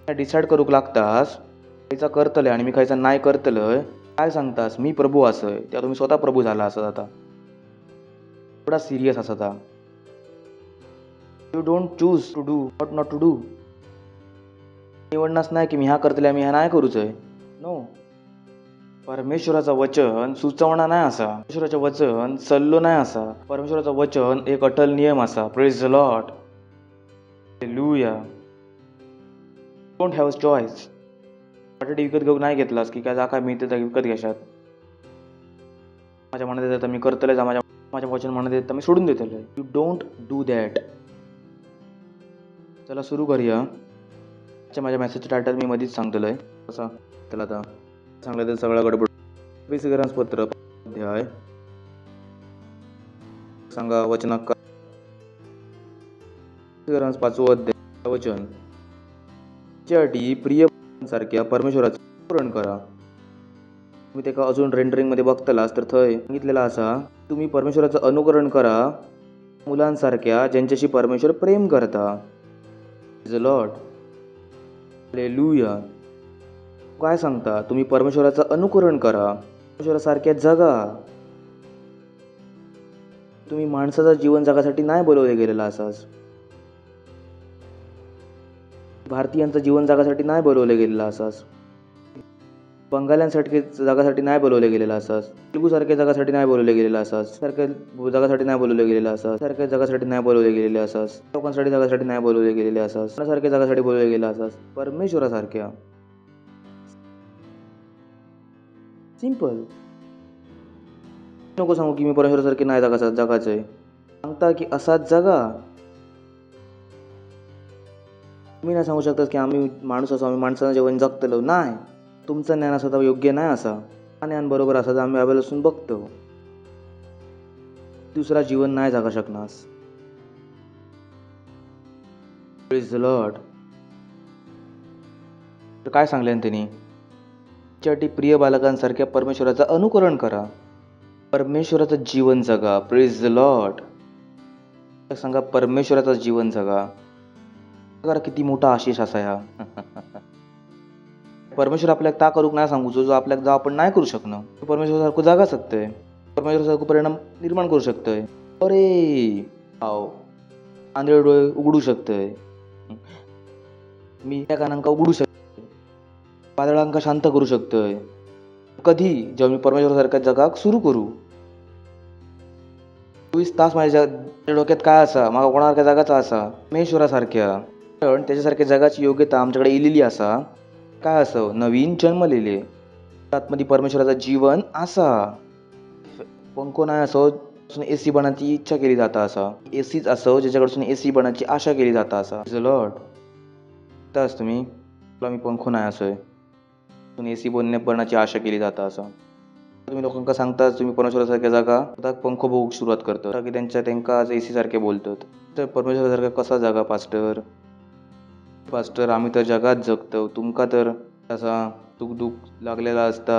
डिसाईड करूक लागतास खायचा करतलंय आणि मी खायचा नाही करतलंय. काय सांगतास मी प्रभू असय, तेव्हा तुम्ही स्वतः प्रभू झाला असत. आता थोडा सिरियस असता. You don't choose to do what not to do. निवडणाच नाही की मी ह्या करतले मी ह्या नाही करूचय. नो. परमेश्वराचं वचन सुचवणा नाही असा, परमेश्वराचं वचन सल्लो नाही असा. परमेश्वराचं वचन एक अटल नियम असा. Praise the Lord. Hallelujah. Don't have a choice. बटाटे विकत घेऊन नाही घेतलास की काय जा काय मिळते तर विकत घेशात. माझ्या मनात येतं मी करतलंय, माझ्या वचन मनात येतं मी सोडून देतलंय. You don't do that. चला सुरू करूया. माझ्या मेसेजचं टायटल मी मध्येच सांगतलंय कसं त्याला आता सांगलं तर सगळा गडबड. इफिसीकरांचं पत्र अध्याय सांगा वचनाक 5 अध्याय वचन. त्यासाठी प्रिय सारख्या परमेश्वराचं अनुकरण करा. तुम्ही त्याका अजून रेंडरिंगमध्ये बघतलास तर थंय सांगितलेला असा तुम्ही परमेश्वराचं अनुकरण करा मुलांसारख्या ज्यांच्याशी परमेश्वर प्रेम करता. Praise the Lord. हालेलुया. काय सांगता तुम्ही परमेश्वराचं अनुकरण करा, परमेश्वरासारख्या जगा. तुम्ही माणसाचं जीवन जगासाठी नाही बोलवले गेलेला असाच. भारतीयांचं जीवन जगासाठी नाही बोलवले गेलेलं असाच. बंगाल्यांसाठी जगासाठी नाही बोलवले गेलेलं असाच. तेलुगूसारख्या जगासाठी नाही बोलवले गेलेलं असाच. सारख्या जगासाठी नाही बोलवले गेलेलं असाच. सारख्या जगासाठी नाही बोलवले गेलेले असाच. लोकांसाठी जगासाठी नाही बोलवले गेलेले असाच. सारख्या जगासाठी बोलवले गेले असाच. परमेश्वरासारख्या सिंपल. नको सांगू की मी परमेश्वरासारखी नाही जगाचं आहे. सांगता की असाच जगा. तुम्ही नाही सांगू शकता की आम्ही माणूस असो, आम्ही माणसानं जेवण जगतलो नाही. तुमचं ज्ञान असं तर योग्य नाही असा. ज्ञान बरोबर असा तर आम्ही अवेल असून बघतो. दुसरा जीवन नाही जगा शकणार. Praise the Lord. तर काय सांगले त्यांनी? त्यासाठी प्रिय बालकांसारख्या परमेश्वराचं अनुकरण करा. परमेश्वराचं जीवन जगा. Praise the Lord. सांगा परमेश्वराचं जीवन जगा. बघा किती मोठा आशिष असा ह्या. परमेश्वर आपल्याला ता करूक नाही सांगू जो आपल्याला जा आपण नाही करू शकणं. परमेश्वरासारखं जागा शकतोय. परमेश्वरासारखं परिणाम निर्माण करू शकतोय. अरे आंधळे डोळे उघडू शकतोय. मी त्या कानांका उघडू शकतोय. वादळांका शांत करू शकतोय. कधी जेव्हा मी परमेश्वरासारख्या जगाक सुरू करू. 24 तास माझ्या डोक्यात काय असा, मागा कोणासारख्या जगाचा असा, परमेश्वरासारख्या. पण त्याच्यासारख्या जगाची योग्यता आमच्याकडे इलेली असा. काय असं नवीन जन्मलेले आतमध्ये परमेश्वराचं जीवन असा. पंखो नाही असो AC बनाची इच्छा केली जाता असा. एसीच असो ज्याच्याकडून AC बनाची आशा केली जाता असा. लॉर्ड तास तुम्ही मी पंखो नाही असोय AC बनाची आशा केली जाता असा. तुम्ही लोकांना सांगता तुम्ही परमेश्वरासारख्या जागा पंखो बघूक सुरुवात करतो की त्यांका AC सारखे बोलतात. तर परमेश्वरासारखा कसा जागा पास्टर आम्ही तर जगात जगतो. तुमका तर असा दुःख लागलेला असता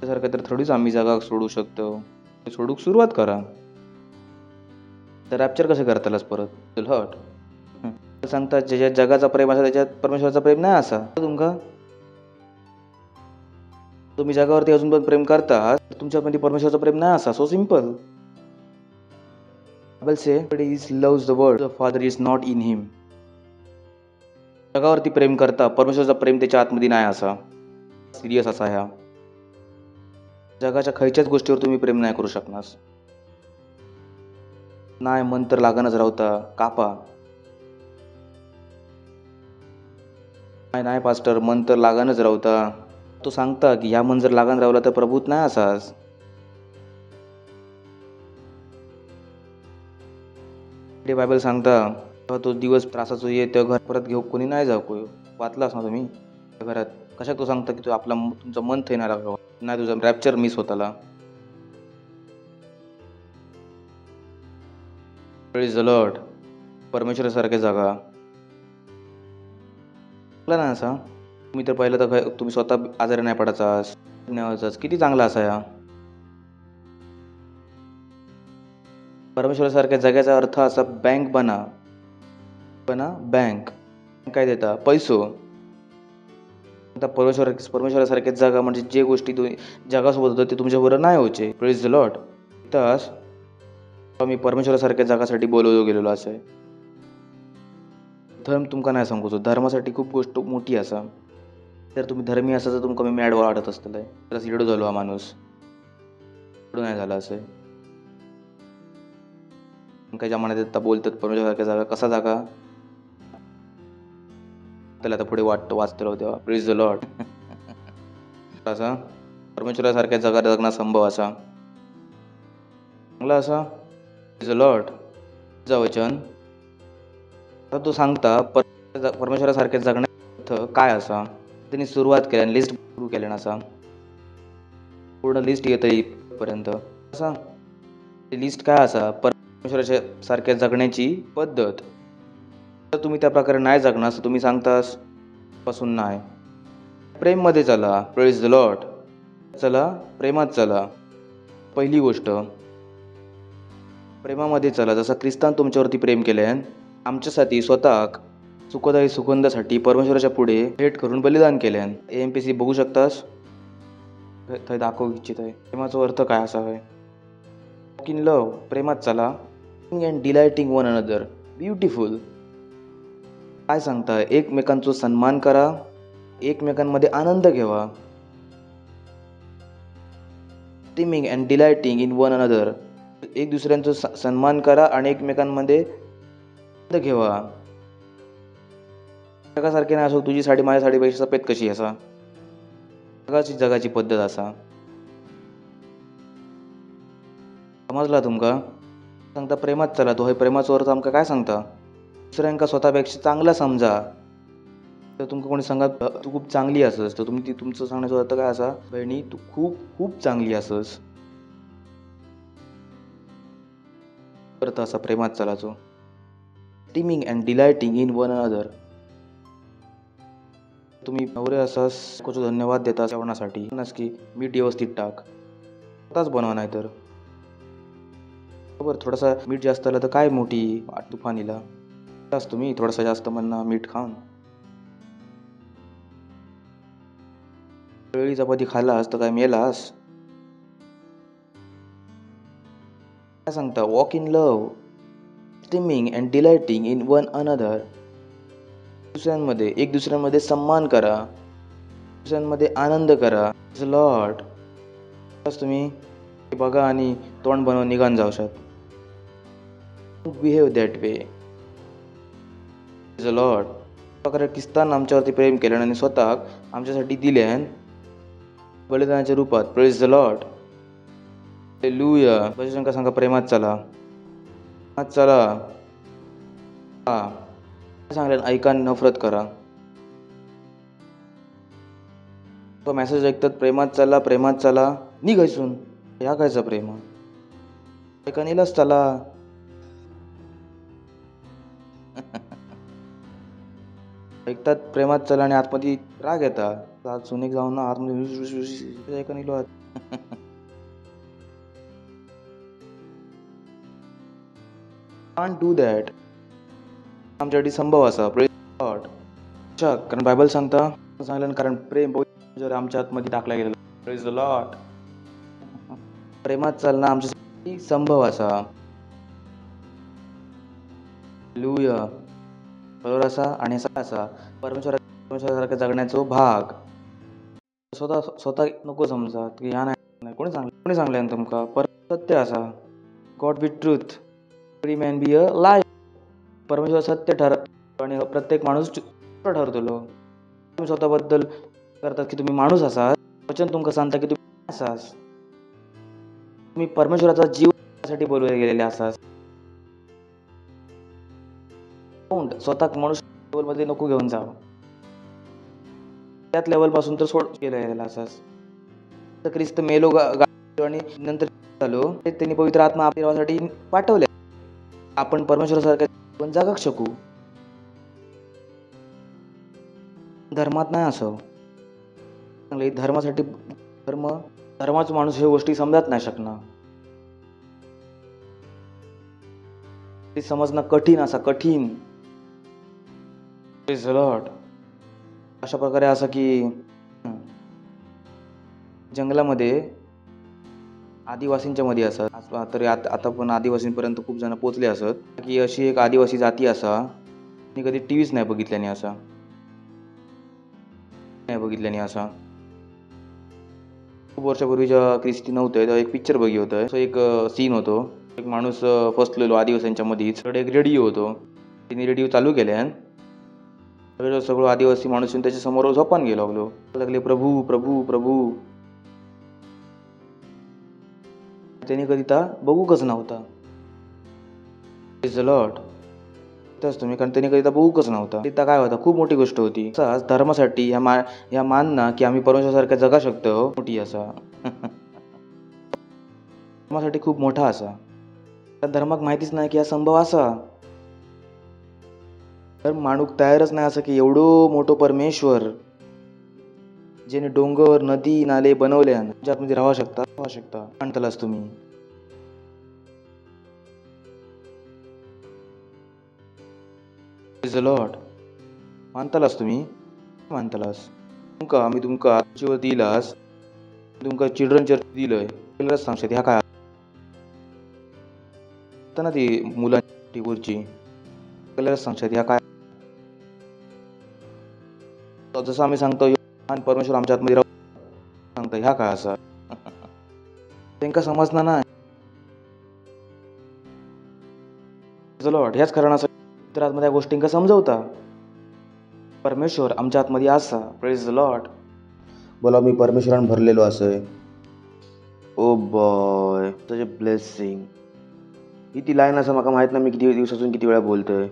त्यासारखं तर थोडीच आम्ही जागा सोडू शकतो. सोडूक सुरुवात करा. तर रॅप्चर कसं करतालच परत हट सांगतात ज्याच्यात जगाचा प्रेम असा त्याच्यात परमेश्वराचा प्रेम नाही असा. तुमका तुम्ही जगावरती अजून पण प्रेम करता तुमच्यामध्ये परमेश्वराचा प्रेम नाही असा. So simple. Bible say, but he loves the world, the Father is not in him. जगावरती प्रेम करता परमेश्वराचा प्रेम त्याच्या आतमध्ये नाही असा. सिरियस असा ह्या. जगाच्या खयच्याच गोष्टीवर तुम्ही प्रेम नाही करू शकणार. नाही मन तर लागणच राहता कापा. नाही पास्टर मन तर लागणच राहता. तो सांगता की ह्या मन जर लागण राहिला तर प्रभूत नाही असाच. बायबल सांगता तो दिवस त्रासाचो ये त्या घर परत घेऊ कोणी नाही जाऊ. वाचलास ना तुम्ही घरात कशा तो सांगता की तू तुमचं मन थै नाही तुझा रॅप्चर मिस होताला. Praise the lord. परमेश्वरासारख्या जागा नाही असा. तुम्ही तर पहिलं तर तुम्ही स्वतः आजारी नाही पडायचा किती चांगला असा या. परमेश्वरासारख्या जगाचा अर्थ असा बँक बना बँक काय देता पैसो. आता परमेश्वरासारख्या जागा म्हणजे जे गोष्टी तुम्ही जगासोबत होतं ते तुमच्याबरोबर नाही व्हायचे. Praise the Lord. तास मी परमेश्वरासारख्या जागासाठी बोलवलो गेलेलो असं आहे. धर्म तुमका नाही सांगू. धर्मासाठी खूप गोष्ट मोठी असा. जर तुम्ही धर्मी असा तर तुमका मी मॅड वाटत असतलं तर सिडो झालो हा माणूस नाही झाला असं आहे. काही जमान्यात आता बोलतात परमेश्वरासारख्या जागा कसा जागा त्याला आता पुढे वाचतो तेव्हा. Praise the Lord. असा परमेश्वरासारख्या जगा जगणं संभव असा चांगला असा. Praise the Lord. वचन तो सांगता परमेश्वरासारख्या जगण्याचा काय असा. त्यांनी सुरुवात केली आणि लिस्ट सुरू केली असा. पूर्ण लिस्ट येत पर्यंत असा लिस्ट काय असा परमेश्वराच्या सारख्या जगण्याची पद्धत. तर तुम्ही त्या प्रकारे नाही जगणार तर तुम्ही सांगतास पासून नाही. प्रेममध्ये चला. Praise the Lord. चला प्रेमात चला. पहिली गोष्ट प्रेमामध्ये चला. जसं ख्रिस्तान तुमच्यावरती प्रेम केले आमच्यासाठी स्वतः सुखदायी सुगंधासाठी परमेश्वराच्या पुढे भेट करून बलिदान केले. AMPC बघू शकतास थंय दाखवू इच्छित आहे. प्रेमाचा अर्थ काय असा आहे. इन लव प्रेमात चला. And delighting one another beautiful. काय सांगता एकमेकांचा सन्मान करा. एकमेकांमध्ये आनंद घेवा. Esteeming and delighting in one another. एक दुसऱ्यांचा सन्मान करा आणि एकमेकांमध्ये आनंद घेवा. जगासारखे नाही असो तुझी साडी माझ्या साडीपेक्षा सफेद कशी असा. जगाची पद्धत असा. समजला तुमका? सांगता प्रेमात चला, तो हे प्रेमाचो अर्थ आमका काय सांगता? दुसऱ्यांका स्वतःपेक्षा चांगला समजा. तर तुमका कोणी सांगत तू खूप चांगली असस, तर तुम्ही तुमचं सांगण्याचा अर्थ काय असा, बहिणी तू खूप खूप चांगली असस. अर्थ असा प्रेमात चलाचो. Esteeming and delighting in one another. तुम्ही नवरे असास, बायकोचं धन्यवाद देता जेवणासाठी की मीठ व्यवस्थित टाक, स्वतःच बनवा. नाही तर बरोबर थोडासा मीठ जास्त आलं तर काय मोठी तुफानीला तुम्ही थोडासा जास्त म्हणणं मीठ खाऊन. वेळी चपाती खाल्लास तर काय मेलास? काय सांगता? Walk in love, esteeming and delighting in one another. एक दुसऱ्यांमध्ये सम्मान करा, दुसऱ्यांमध्ये आनंद करा. लॉर्ड तुम्ही बघा आणि तोंड बनवून निघान जाऊ शकत. Behave that way. लॉर्ड प्रकारे ख्रिस्तान आमच्यावरती प्रेम केल्यान आणि स्वतःक आमच्यासाठी दिल्यान बलिदानाच्या रूपात. Praise the Lord. Hallelujah. Bhajanka सांगा प्रेमात चला, प्रेमात चला. हा सांगल्यान ऐका नफरत करा. तो मेसेज ऐकतात प्रेमात चला, प्रेमात चला, निघायसून ह्या कायचा प्रेम? ऐका नेलाच चला. ऐकतात प्रेमात चला आणि आतमध्ये राग येतात. आज सुनेक जाऊन ना आतमध्ये ऐका नेलो. Can't do that. आमच्यासाठी संभव असा. Praise God. कारण बायबल सांगल्यान कारण प्रेम जर आमच्या आतमध्ये टाकला गेला. Praise the Lord. प्रेमात चालणं आमच्यासाठी संभव असा. हालेलुया. बरोबर असा आणि असा परमेश्वरासारखा जगण्याचा भाग. स्वतः नको समजा की ह्या नाही. कोणी सांगले तुमका? सत्य असा. God be truth, every man be a liar. परमेश्वर सत्य ठरतो आणि प्रत्येक माणूस ठरतलो. तुम्ही स्वतःबद्दल करतात की तुम्ही माणूस असाल. वचन तुमका सांगता की तुम्ही असास. तुम्ही परमेश्वराचा जीव साठी बोलवले गेलेले असास. स्वतः मनुष्य लेवलमध्ये नको घेऊन जावं. त्याच लेवल पासून तर सोड गेलेला असास. तर ख्रिस्त मेलो आणि नंतर झालो त्यांनी पवित्र आत्मा आपल्यासाठी पाठवले. आपण परमेश्वरासारखं जीवन जगू शकू. धर्मात नाही असं धर्मासाठी धर्माचा माणूस हे गोष्टी समजत नाही शकणार. ते समजणं कठीण असा कठीण. Praise the Lord. अशा प्रकारे असं की जंगलामध्ये आदिवासींच्या मध्ये असत. तरी आता पण आदिवासींपर्यंत खूप जण पोचले असत की अशी एक आदिवासी जाती असा मी कधी टीव्हीच नाही बघितल्याने असा खूप वर्षापूर्वीच्या ख्रिस्ती नव्हतं तेव्हा एक पिक्चर बघी होतं. असं एक सीन होतो. एक माणूस फसलेलो आदिवासींच्या मध्येच. एक रेडिओ होतो. तिने रेडिओ चालू केल्यान सगळं आदिवासी माणूस त्याच्या समोर झोपान गेलो लागले प्रभू प्रभू प्रभू. त्याने कधी ता बघूकच नव्हता. Praise the Lord. त्याच तुम्ही कारण त्याने कधी ता बघूकच नव्हता. तिथं काय होता खूप मोठी गोष्ट होती. धर्मासाठी ह्या मानना की आम्ही परमेश्वरासारखं जगा शकतो मोठी असा. धर्मासाठी खूप मोठा असा. त्या धर्माक माहितीच नाही की हा संभव असा. तर माणूक तयारच नाही असं की एवढं मोठं परमेश्वर ज्याने डोंगर नदी नाले बनवल्या ज्यामध्ये राहू शकता मानतालाच तुम्ही. Praise the Lord. मानतालाच तुम्ही आम्ही तुमका जीव दिलास. तुमका चिल्ड्रन चर्च दिलंय. पहिलाच सांगशात ह्या काय ना ती मुलांची गोरची पहिलाच सांगशात ह्या काय. जसं आम्ही सांगतो परमेश्वर आमच्या आतमध्ये राहू सांगतो ह्या काय असा त्यांना समजणार नाही. लॉर्ड. ह्याच कारणासाठी इतरांमध्ये या गोष्टींका समजवता परमेश्वर आमच्या आतमध्ये असा. Praise the Lord. बोला मी परमेश्वरान भरलेलो असय. Oh boy such a blessing. ही ती लाईन असं मला माहीत नाही मी किती दिवसातून किती वेळा बोलतोय.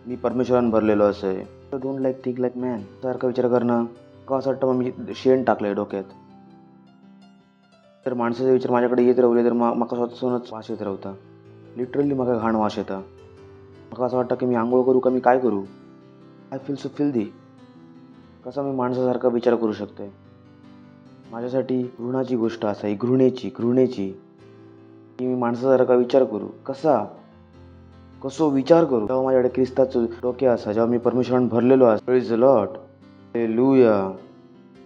मी परमेश्वरान भरलेलो असं आहे. Don't like think like man. सारखा विचार करणं का असं वाटतं मी शेण टाकलंय डोक्यात. तर माणसाचे विचार माझ्याकडे येत राहिले तर म्हाका स्वतःच वास येत राहता. लिटरली म्हाका घाण वास येता. म्हाका असं वाटतं की मी आंघोळ करू का मी काय करू. I feel so filthy. कसा मी माणसासारखा विचार करू शकतोय. माझ्यासाठी घृणाची गोष्ट असा ही घृणेची की मी माणसासारखा विचार करू. कसो विचार करू. जेव्हा माझ्याकडे ख्रिस्ताचं डोके असा, जेव्हा मी परमेश्वरान भरलेलो असा. Praise the Lord. हालेलुया.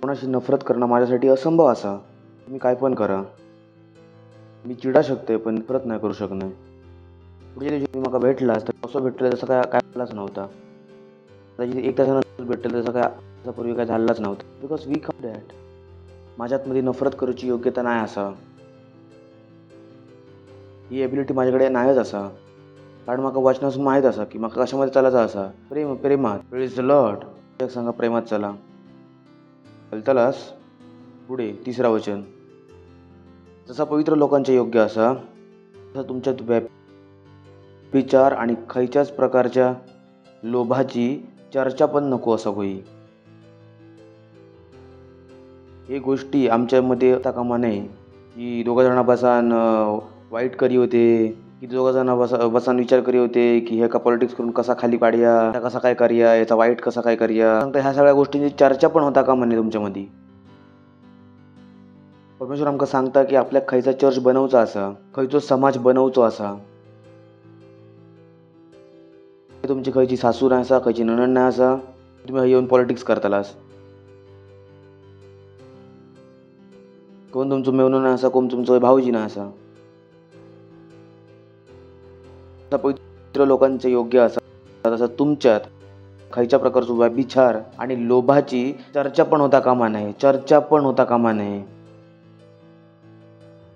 कोणाशी नफरत करणं माझ्यासाठी असंभव असा. मी काय पण करा. मी चिडा शकते पण नफरत नाही करू शकणार. पुढच्या दिवशी मी मला भेटलास तर कसं भेटलं तसं काय झालाच नव्हता. एक तासानं भेटलं तसं काय त्यापूर्वी काय झालंच नव्हतं. Because we come that. माझ्यातमध्ये नफरत करूची योग्यता नाही असा. ही एबिलिटी माझ्याकडे नाहीच असा. कारण म्हाका वाचनासून माहीत असा की म्हाका कशामध्ये चालायचं असा. प्रेमात. Praise the Lord. एक सांगा प्रेमात चला. चलतलास पुढे 3रा वचन. जसा पवित्र लोकांचे योग्य असा तसा तुमच्यात विचार आणि खयच्याच प्रकारच्या लोभाची चर्चा पण नको असा होई. हे गोष्टी आमच्यामध्ये होता कामा नये की दोघा जणा बसान वाईट करी होते की दोघा जणा बसान विचार करी होते की ह्या का पॉलिटिक्स करून कसा खाली काढूया, कसा काय करूया, याचा वाईट कसा काय करूया. ह्या सगळ्या गोष्टींची चर्चा पण होता कामा नये तुमच्यामध्ये. परमेश्वर आमका सांगता की आपल्या खयचा चर्च बनवचा असा, खयचो समाज बनवचो असा. तुमची खयची सासू नाही असा, खयची नणंद नाही असा, तुम्ही येऊन पॉलिटिक्स करतालास. कोण तुमचं मेवणं नाही असा, कोण तुमचं भाऊजी नाही असा. पवित्र लोकांचे योग्य असा तसं तुमच्यात खयच्या प्रकारचा व्यभिचार आणि लोभाची चर्चा पण होता कामा नये.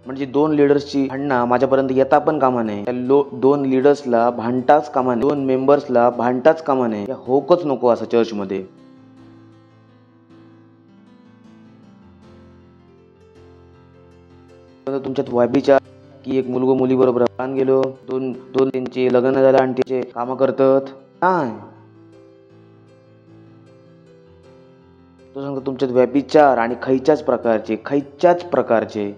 म्हणजे 2 लीडर्सची भांडणं माझ्यापर्यंत येता पण कामा नये. त्या 2 लीडर्सला भांडताच कामा नये. 2 मेंबर्सला भांडताच कामा नये. या होकच नको असं चर्चमध्ये. तुमच्यात व्यभिचार की एक मुलगा मुलीबरोबर रान गेलो, दोन त्यांचे लग्न झालं आणि त्याचे कामं करतात नाही. तो सांगतो तुमच्यात व्यभिचार आणि खयच्याच प्रकारचे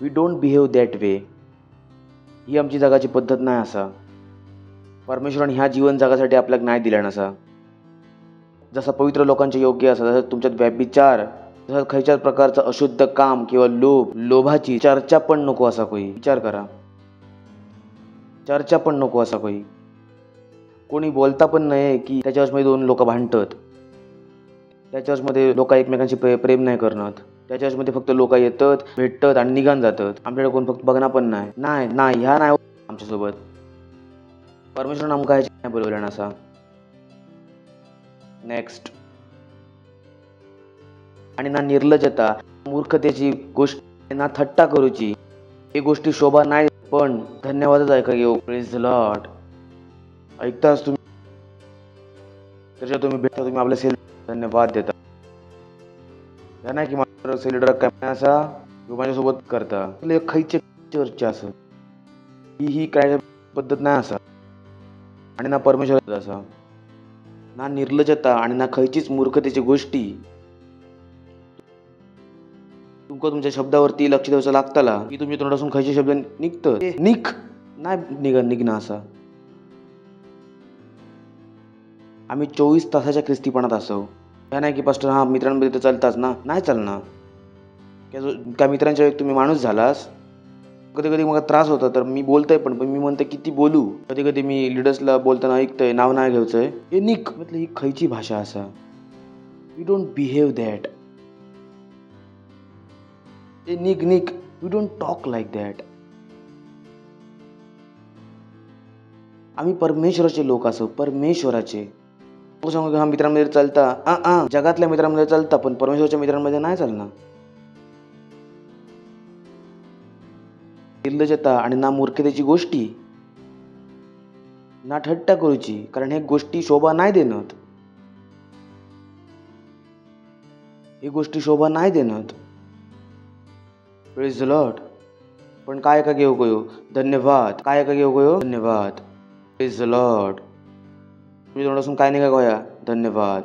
we don't behave that way. ही आमची जगाची पद्धत नाही असा. परमेश्वराने ह्या जीवन जगासाठी आपल्याला नाही दिला नसा. जसा पवित्र लोकांचे योग्य असा तसं तुमच्यात व्यभिचार, जसं खयच्याच प्रकारचं अशुद्ध काम किंवा लोभाची चर्चा पण नको असा कोई. विचार करा. चर्चा पण नको असा कोई. कोणी बोलता पण नाही की त्या चर्चमध्ये 2 लोक भांडतात. त्या चर्चमध्ये लोक एकमेकांशी प्रेम नाही करणार. त्या चर्चमध्ये फक्त लोक येतात, भेटतात आणि निघान जातात. आमच्याकडे कोण फक्त बघणार पण नाही ह्या नाही आमच्यासोबत. परमेश्वरानं आमका ह्याची नाही बोलवलं असा. नेक्स्ट. आणि ना निर्लज्जता, मूर्खतेची गोष्ट ना थट्टा करूची, ही गोष्टी शोभा नाही. पण धन्यवादच ऐका घेऊ. Praise the Lord. ऐकताच तुम्ही त्याच्या तुम्ही भेटता, तुम्ही आपल्या सेल धन्यवाद देता. या नाही की माझा सेलिडर काय असा माझ्यासोबत करता. खयचे चर्चा असं ही काय पद्धत नाही असा. आणि ना परमेश्वर असा. ना निर्लज्जता आणि ना खयचीच मूर्खतेची गोष्टी तुमच्या शब्दावरती लक्ष द्यायचं लागताला की तुमच्या तोंडातून खयचे शब्द निघतं नाही निघणं असा. आम्ही 24 तासाच्या ख्रिस्तीपणात असो. या नाही की पास्टर मित्रांमध्ये तर चालताच ना, नाही चालणार. त्या मित्रांच्या वेळी तुम्ही माणूस झालास. कधी कधी मला त्रास होता तर मी बोलतोय पण मी म्हणते किती बोलू. कधी कधी मी लिडर्सला बोलताना ऐकतोय नाव नाही घ्यायचंय. हे निक म्हटलं ही खयची भाषा असा. We don't behave that. निक we don't talk like that. आम्ही परमेश्वराचे लोक असो. परमेश्वराचे सांगू हा मित्रांमध्ये चालता, जगातल्या मित्रांमध्ये चालता पण परमेश्वराच्या मित्रांमध्ये नाही चालणार. निर्लज्जता आणि ना मूर्खतेची गोष्टी ना थट्टा करूची, कारण हे गोष्टी शोभा नाही देणार. ही गोष्टी शोभा नाही देणार. Praise the Lord. पण काय का घेऊ गयो धन्यवाद. काय का घेऊ गयो धन्यवाद. Praise the Lord. तुम्ही तोंडासून काय नाही का गोया धन्यवाद.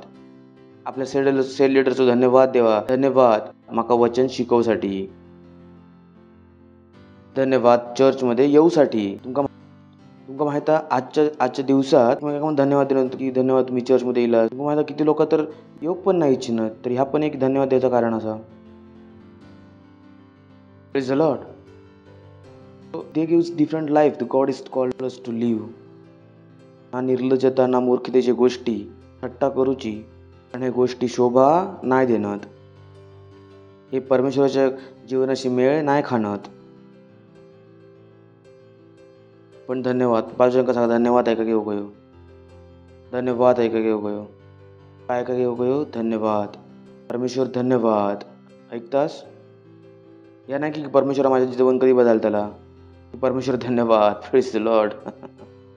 आपल्या सेल लिडरचो धन्यवाद देवा. धन्यवाद माका वचन शिकवसाठी. धन्यवाद चर्चमध्ये येऊसाठी. तुमका माहिती आजच्या दिवसात धन्यवाद दिला की धन्यवाद तुम्ही चर्चमध्ये येला. तुमका माहिती किती लोक तर योग पण नाही इच्छिनत, तर ह्या पण एक धन्यवाद द्यायचं कारण असा. Praise the Lord. They gives different life the God is called us to live. ना निर्लज्जता ना मूर्खतेची गोष्टी थट्टा करूची आणि हे गोष्टी शोभा नाही देणत. हे परमेश्वराच्या जीवनाशी मेळ नाही खाणत. पण धन्यवाद बाजूला सांगा धन्यवाद आहे का घेऊ गयो. धन्यवाद आहे का घेऊ गयो. काय का घेऊ गयो धन्यवाद. परमेश्वर धन्यवाद. ऐकतास या नाही की परमेश्वर माझ्या जीवन कधी बदलताला. परमेश्वर धन्यवाद. Praise the Lord.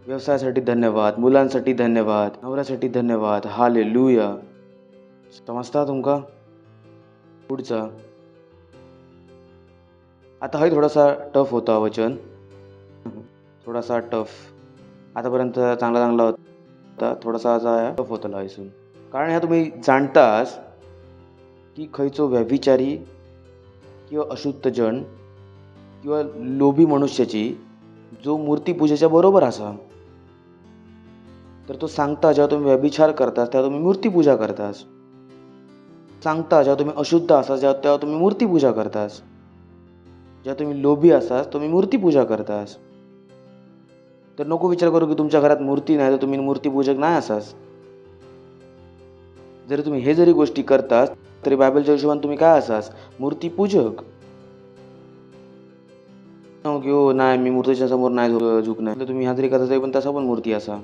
व्यवसायासाठी धन्यवाद. मुलांसाठी धन्यवाद. नवऱ्यासाठी धन्यवाद. हालेलुया. समजता तुमका. पुढचा आता हा थोडासा टफ होता वचन. थोडासा टफ. आतापर्यंत चांगला होता. थोडासा टफ होता इसून. कारण ह्या तुम्ही जाणतास की खयचो व्यभिचारी किंवा अशुद्ध जन किंवा लोभी मनुष्याची जो मूर्तीपूजेच्या बरोबर असा, तर तो सांगता जेव्हा तुम्ही व्यभिचार करतास तेव्हा तुम्ही मूर्तीपूजा करतास. सांगता जेव्हा तुम्ही अशुद्ध असास तेव्हा तुम्ही मूर्तीपूजा करतास. जेव्हा तुम्ही लोभी असास तुम्ही मूर्तीपूजा करतास. तर नको विचार करू की तुमच्या घरात मूर्ती नाही तर तुम्ही मूर्तीपूजक नाही असास. जरी तुम्ही हे जरी गोष्टी करतास तरी बायबलच्या हिशोबाने तुम्ही काय असास मूर्तीपूजक. की हो नाही मी मूर्तीच्या समोर नाही झुकणार. तुम्ही ह्या जरी करता तरी पण तसा पण मूर्ती असा.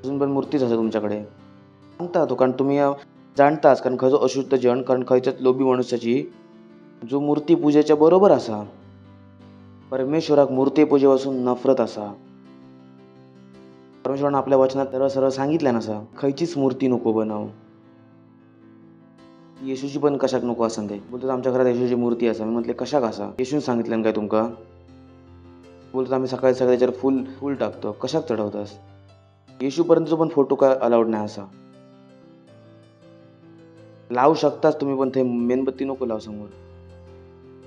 अजून पण मूर्तीच असा तुमच्याकडे. सांगता तो कारण तुम्ही जाणताच कारण खयचो अशुद्ध जन कारण खयच्याच लोभी मनुष्याची जो मूर्तीपूजेच्या बरोबर असा. परमेश्वराक मूर्तीपूजेपासून नफरत असा. परमेश्वरानं आपल्या वचनात सरळ सांगितलं नसा खयचीच मूर्ती नको बनव. येशूची पण कशाक नको असं ते बोलतात आमच्या घरात येशूची मूर्ती असा. मी म्हटले कशाक असा. येशून सांगितलं काय तुमका. बोलतात आम्ही सकाळी त्याच्यावर फुल टाकतो. कशाक चढवतास. येशूपर्यंतचा पण फोटो काय अलाउड नाही असा. लावू शकताच तुम्ही पण ते मेणबत्ती नको लावू समोर.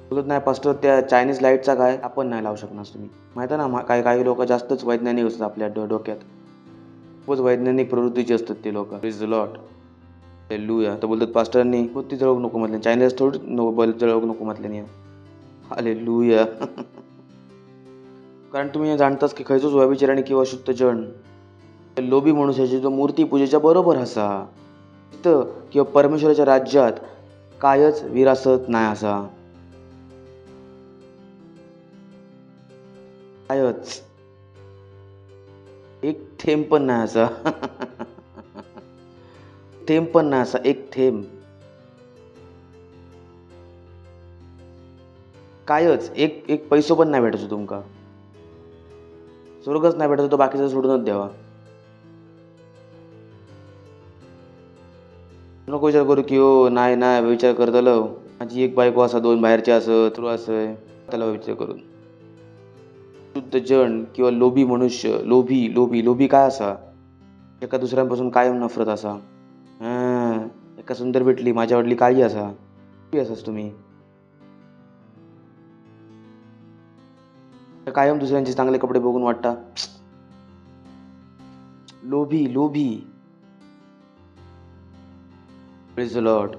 बोलत नाही पास्टर त्या चायनीज लाईटचा काय आपण नाही लावू शकणार तुम्ही. माहिती आहे ना काही लोक जास्तच वैज्ञानिक असतात आपल्या डोक्यात. खूपच वैज्ञानिक प्रवृत्तीचे असतात ते लोक. Praise the Lord. हालेलुया. तर बोलतात पास्टरनी मूर्ती जळवू नको म्हटलं. चायनीज थोडी जळवू नको म्हटलं. हालेलुया. कारण तुम्ही जाणताच की खयचोच व्यभिचारी किंवा अशुद्ध जन लोभी मनुष्याची जो मूर्तीपूजेच्या बरोबर असा तिथं किंवा परमेश्वराच्या राज्यात कायच विरासत नाही असा. कायच एक थेंब पण नाही असा. थेंब पण नाही असा. एक थेंब कायच एक पैसो पण नाही भेटायचो तुमका. स्वर्गच नाही भेटायचो तर बाकीचं सोडूनच द्यावा. नको विचार करू की हो नाही विचार करतलो माझी एक बायको असा 2 बाहेरचे असं तुला असं त्याला विचार करून. शुद्ध जन किंवा लोभी मनुष्य लोभी काय असा एका दुसऱ्यांपासून कायम नफरत असा. एका सुंदर भेटली माझ्या वडली काळी असा. असाच तुम्ही कायम दुसऱ्यांचे चांगले कपडे बघून वाटता लोभी. Praise the lord.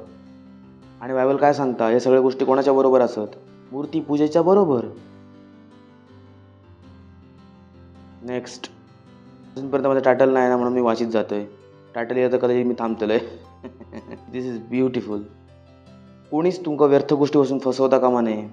आणि बायबल काय सांगता या सगळ्या गोष्टी कोणाच्या बरोबर असत मूर्ती पूजेच्या बरोबर. नेक्स्ट. अजूनपर्यंत माझं टायटल नाही ना म्हणून मी वाचित जातोय. टायटल येतं कदाचित मी थांबतलोय. दिस इज ब्युटिफुल. कोणीच तुमका व्यर्थ गोष्टीपासून फसवता कामा नये.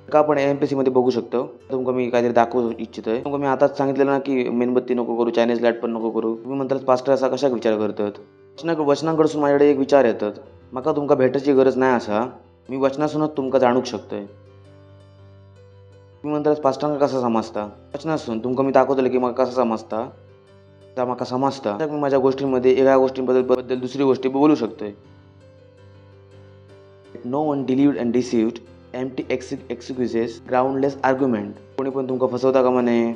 का आपण MPSC मध्ये बघू शकतो. तुमका मी काहीतरी दाखवू इच्छितोय. तुमका मी आताच सांगितलेलं ना की मेणबत्ती नको करू चायनीज लाईट पण नको करू. तुम्ही म्हणतात पास्टर असा कशाक विचार करतात. वचनांकडसून माझ्याकडे एक विचार येतात. माका तुमका भेटायची गरज नाही असा मी वचनासूनच तुमका जाणूक शकतोय. तुम्ही म्हणतात पास्टरांका कसा समजता. वचनासून तुमका मी दाखवतले की मला कसा समजता माका समजता. मी माझ्या गोष्टींमध्ये एका गोष्टींबद्दल दुसरी गोष्टी बोलू शकतोय. No one delude and deceived empty excuses groundless argument. कोणी पण तुमका फसवता का म्हणे,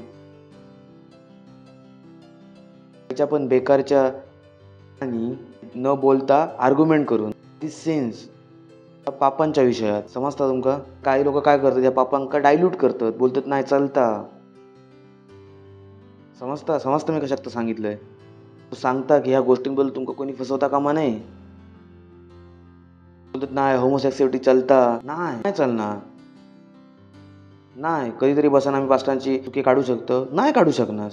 त्याच्या पण बेकारच्या आणि न बोलता आर्ग्युमेंट करून दिस सेन्स पापांच्या विषयात समजता तुमका. काही लोक काय करतात, या पापांका डायल्यूट करतात, बोलतात नाही चालता. समजता मी कशात सांगितलंय. सांगता की ह्या गोष्टींबद्दल तुमका कोणी फसवता कामा नये. बोलतात नाही होमोसेक्सिव्हिटी चालता, नाही चालणार. नाही कधीतरी बसा आम्ही पास्टांची चुकी काढू शकतो, नाही काढू शकणार.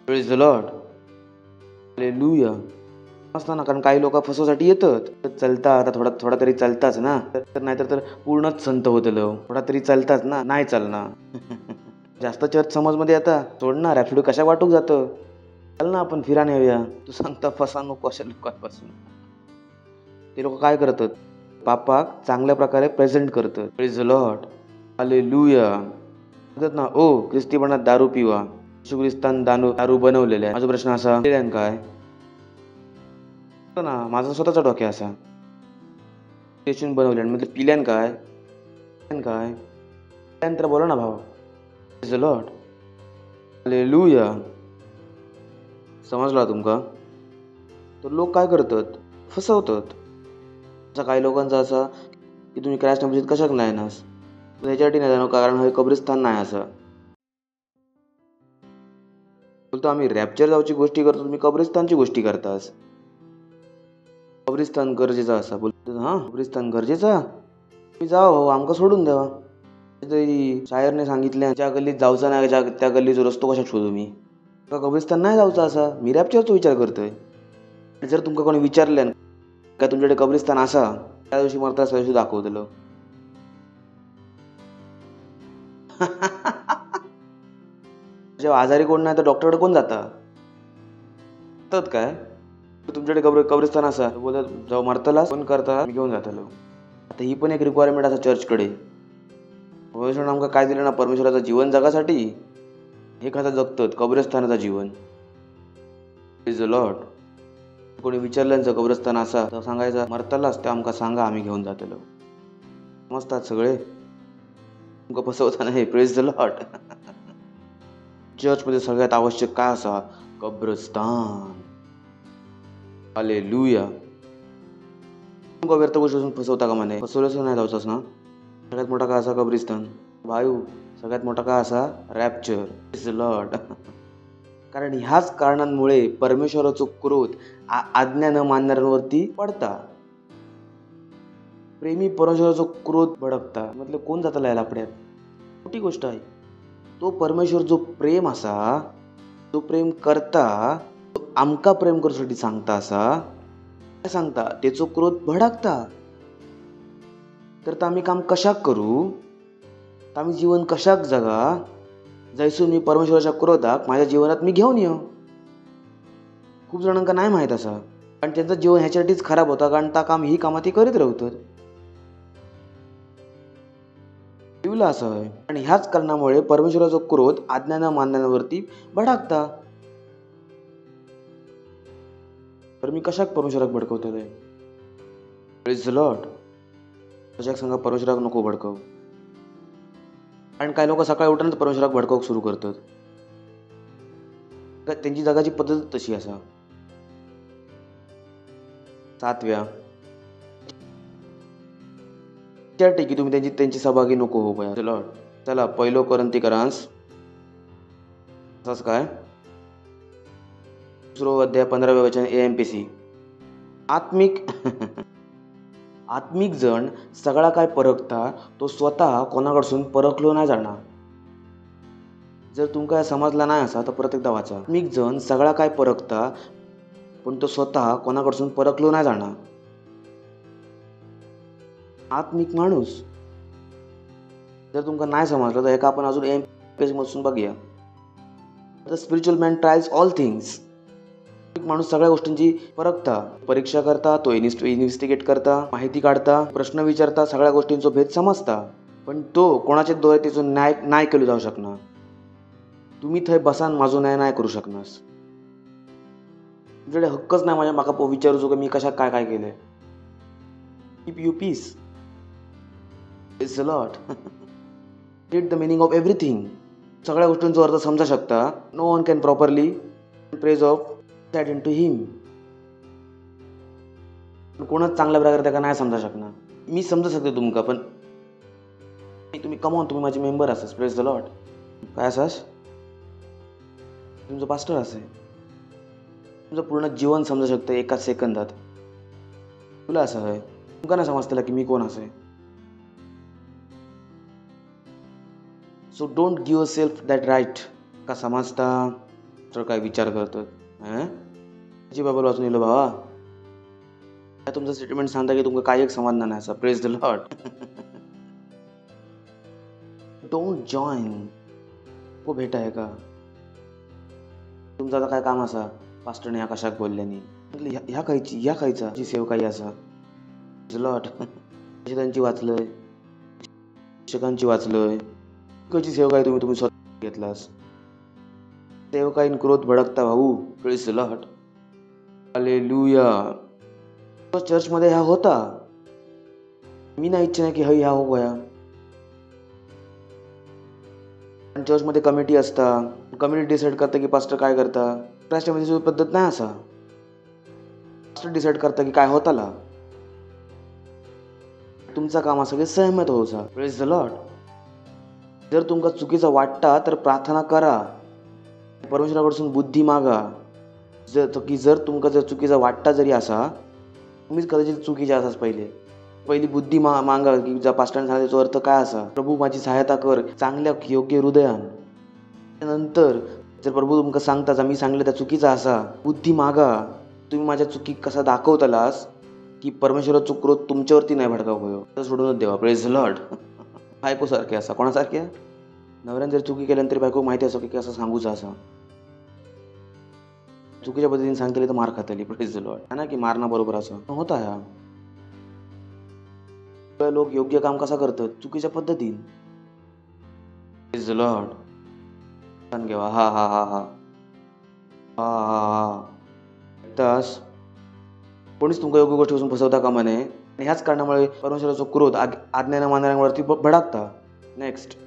Praise the Lord, hallelujah. असताना कारण काही लोक फसवसाठी येतात. चालता आता थोडा तरी चालताच ना, तर नाहीतर तर पूर्णच संत होतलो. थोडा तरी चालताच ना, नाही चालणार. जास्त चर्च समजमध्ये आता सोडणार रॅपिडो कशा वाटूक जातं. चल ना आपण फिराने येऊया. तू सांगता फसा नको अशा लोकांपासून. ते लोक काय करतात, पापाक चांगल्या प्रकारे प्रेझेंट करतात. Praise the Lord, hallelujah. म्हणतात ना ओ ख्रिस्तीपणात दारू पिवा, येशू ख्रिस्तान दारू बनवलेले आहे. माझा प्रश्न असा काय ना, माझा स्वतःचा डोक्या असा येशून बनवले म्हणजे पिल्यान काय तर बोला ना भावा. Praise the Lord, hallelujah. समजला तुमका. तर लोक काय करतात, फसवतात. काही लोकांचा असा की तुम्ही क्रॅश मस्जिद कशाक नाही नास, ह्याच्यासाठी नाही जाणं कारण हे कब्रिस्तान नाही. असं बोलतो आम्ही रॅप्चर जाऊची गोष्टी करतो, तुम्ही कब्रिस्तानची गोष्टी करतास. कब्रिस्तान गरजेचा असा बोलतो. हा कब्रिस्तान गरजेचा, तुम्ही जावा भाऊ, आमका सोडून द्यावा. तरी शायरने सांगितले ज्या गल्लीत जाऊचा नाही त्या गल्लीचा रस्तो कशा शोधू मी. कब्रिस्तान नाही जाऊचा असा, मी रॅप्चरचा विचार करतोय. जर तुमका कोणी विचारलं काय तुमच्याकडे कब्रिस्तान असा, त्या दिवशी मरता त्या दिवशी दाखवतलो. जेव्हा आजारी कोण नाही तर डॉक्टरकडे कोण जातात काय. तुमच्याकडे कब्रिस्तान असा बोलत जेव्हा मरतला कोण करता मी घेऊन जातलो. आता ही पण एक रिक्वायरमेंट असा चर्चकडे. परमेश्वरानं आमका काय दिलं ना, परमेश्वराचं जीवन जगासाठी हे खाता जगतात कब्रिस्तानाचं जीवन. Praise the lord. कोणी विचारलं कब्रिस्तान असा तर सांगायचं मरतलाच ते आमका सांगा आम्ही घेऊन जातलो. समजतात सगळे, तुमका फसवता नाही. Praise the Lord. चर्चमध्ये सगळ्यात आवश्यक काय असा, कब्रस्तान. हालेलुया. तुमका व्यर्थ गोष्टीपासून फसवता का म्हणे, फसवलंच नाही जाऊचास ना. सगळ्यात मोठा काय असा कब्रिस्तान भाऊ, सगळ्यात मोठा काय असा रॅप्चर. Praise the Lord. कारण ह्याच कारणांमुळे परमेश्वराचा क्रोध आज्ञा न मानणाऱ्यांवरती पडता. प्रेमी परमेश्वराचा क्रोध भडकता मतलब कोण जाता याला आपल्यात, मोठी गोष्ट आहे. तो परमेश्वर जो प्रेम असा, तो प्रेम करता, तो आमका प्रेम करूसाठी सांगता असा काय सांगता, त्याचो क्रोध भडकता. तर आम्ही काम कशाक करू, आम्ही जीवन कशाक जगा, जैसून मी परमेश्वराच्या क्रोधाक माझ्या जीवनात मी घेऊन येऊ. खूप जणांका नाही माहीत असा, कारण त्यांचं जीवन ह्याच्यासाठीच खराब होता, कारण त्या काम ही कामात करीत राहतात. असं आहे. आणि ह्याच कारणामुळे परमेश्वराचा क्रोध आज्ञा न मानण्यावरती भडकता. तर मी कशाक परमेश्वराक भडकवतोय. Praise the lord. कशाक सांगा परमेश्वराक नको भडकव. कारण काही लोक सकाळी उठूनच परमेश्वराक भडकवूक सुरू करतात. त्यांची जगाची पद्धत तशी असा. 7व्या ठीक तुम्ही त्यांची सहभागी नको हो पाया. चला 1 कोरिंथीकरांस काय 2 अध्याय 15 वचन AMPC. आत्मिक जण सगळा काय परखता तो स्वतः कोणाकडसून परखलो नाही जाणार. जर तुमका समजला नाही असा तर परत एकदा वाचा. आत्मिक जण सगळा काय परखता पण तो स्वतः कोणाकडसून परखलो नाही जाणार. आत्मिक माणूस जर तुमका नाही समजलं तर एका आपण अजून AMPC मधून बघूया. The spiritual man trials all things. माणूस सगळ्या गोष्टींची परखता, परीक्षा करता, तो इन्व्हेस्टिगेट करता, माहिती काढता, प्रश्न विचारता, सगळ्या गोष्टींचा भेद समजता. पण तो कोणाच्या द्वारे त्याचा न्याय नाही केलं जाऊ शकणार. तुम्ही थंय बसान माझो न्याय नाही करू शकणार. तुमच्याकडे हक्कच नाही माझ्या माका विचारूचो की मी कशा काय काय केलंय. Keep you peace. It's a lot. Read the meaning of everything. सगळ्या गोष्टींचा अर्थ समजा शकता. No one can properly praise of that into him. कोणच चांगल्या प्रकारे त्याला नाही समजा शकणार. मी समजू शकते तुमका, पण तुम्ही कमॉन, तुम्ही माझे मेंबर असास. Praise the lord. काय असास? तुमचं पास्टर असे. तुमचं पूर्ण जीवन समजू शकतं एका सेकंदात. तुला असं आहे, तुमका नाही समजतेला की मी कोण असे. So don't give a self that right. का समजता तर काय विचार करतो. त्याची बाबा वाचून येलो भावा. तुमचं स्टेटमेंट सांगता की तुमका काय एक समजणार नाही असा. Praise the Lord. Don't join. को भेट आहे का तुमचं आता काय काम असा. पास्टरने ह्या कशाक बोलल्यानी ह्या खायचा जी सेवकाई असा. लॉट त्यांची वाचलंय, शिक्षकांची वाचलंय. कशी सेवकाई तुम्ही स्वतः घेतलास. सेवकाईन क्रोध भडकता भाऊ. Praise the Lord. हालेलुया. चर्चमध्ये ह्या होता. मी नाही इच्छा नाही की ह्या हो गया. चर्चमध्ये कमिटी असता. कमिटी डिसाईड करता की पास्टर काय करता. राष्ट्रपतीची पद्धत नाही असा. पास्टर डिसाईड करता की काय होताला. तुमचा काम असं की सहमत होऊचा. Praise the Lord. जर तुमका चुकीचा वाटता तर प्रार्थना करा. परमेश्वराकडून बुद्धी मागा. जर तुमका जर चुकीचा वाटता जरी असा, तुम्हीच कदाचित चुकीचे असाच. पहिली बुद्धी मागा की ज्या पास्टरने सांगितल्याचा अर्थ काय असा. प्रभू माझी सहायता कर चांगल्या योग्य हृदयान. त्यानंतर जर प्रभू तुमका सांगता मी सांगले त्या चुकीचा असा, बुद्धी मागा. तुम्ही माझ्या चुकी कसा दाखवतालास की परमेश्वराचा क्रोध तुमच्यावरती नाही भडकाव होयो. तर सोडूनच देवा. Praise the Lord. बायको सारखे असा. कोणासारखे. नवऱ्याने जर चुकी केल्यानंतर बायको माहिती असो की कसं सांगूचा असा. चुकीच्या पद्धतीने सांगतले तर मार खातली. Praise the Lord. ना की मारणं बरोबर असं होता. ह्या लोक योग्य काम कसा करतात. चुकीच्या पद्धतीने. Praise the Lord. घेवा. हा हा हा हा हा हा तास कोणीच तुमका योग्य गोष्टीपासून फसवता कामा नये. आणि ह्याच कारणामुळे परमेश्वराचा क्रोध आज्ञा मानणाऱ्यांवरती भडकता. नेक्स्ट.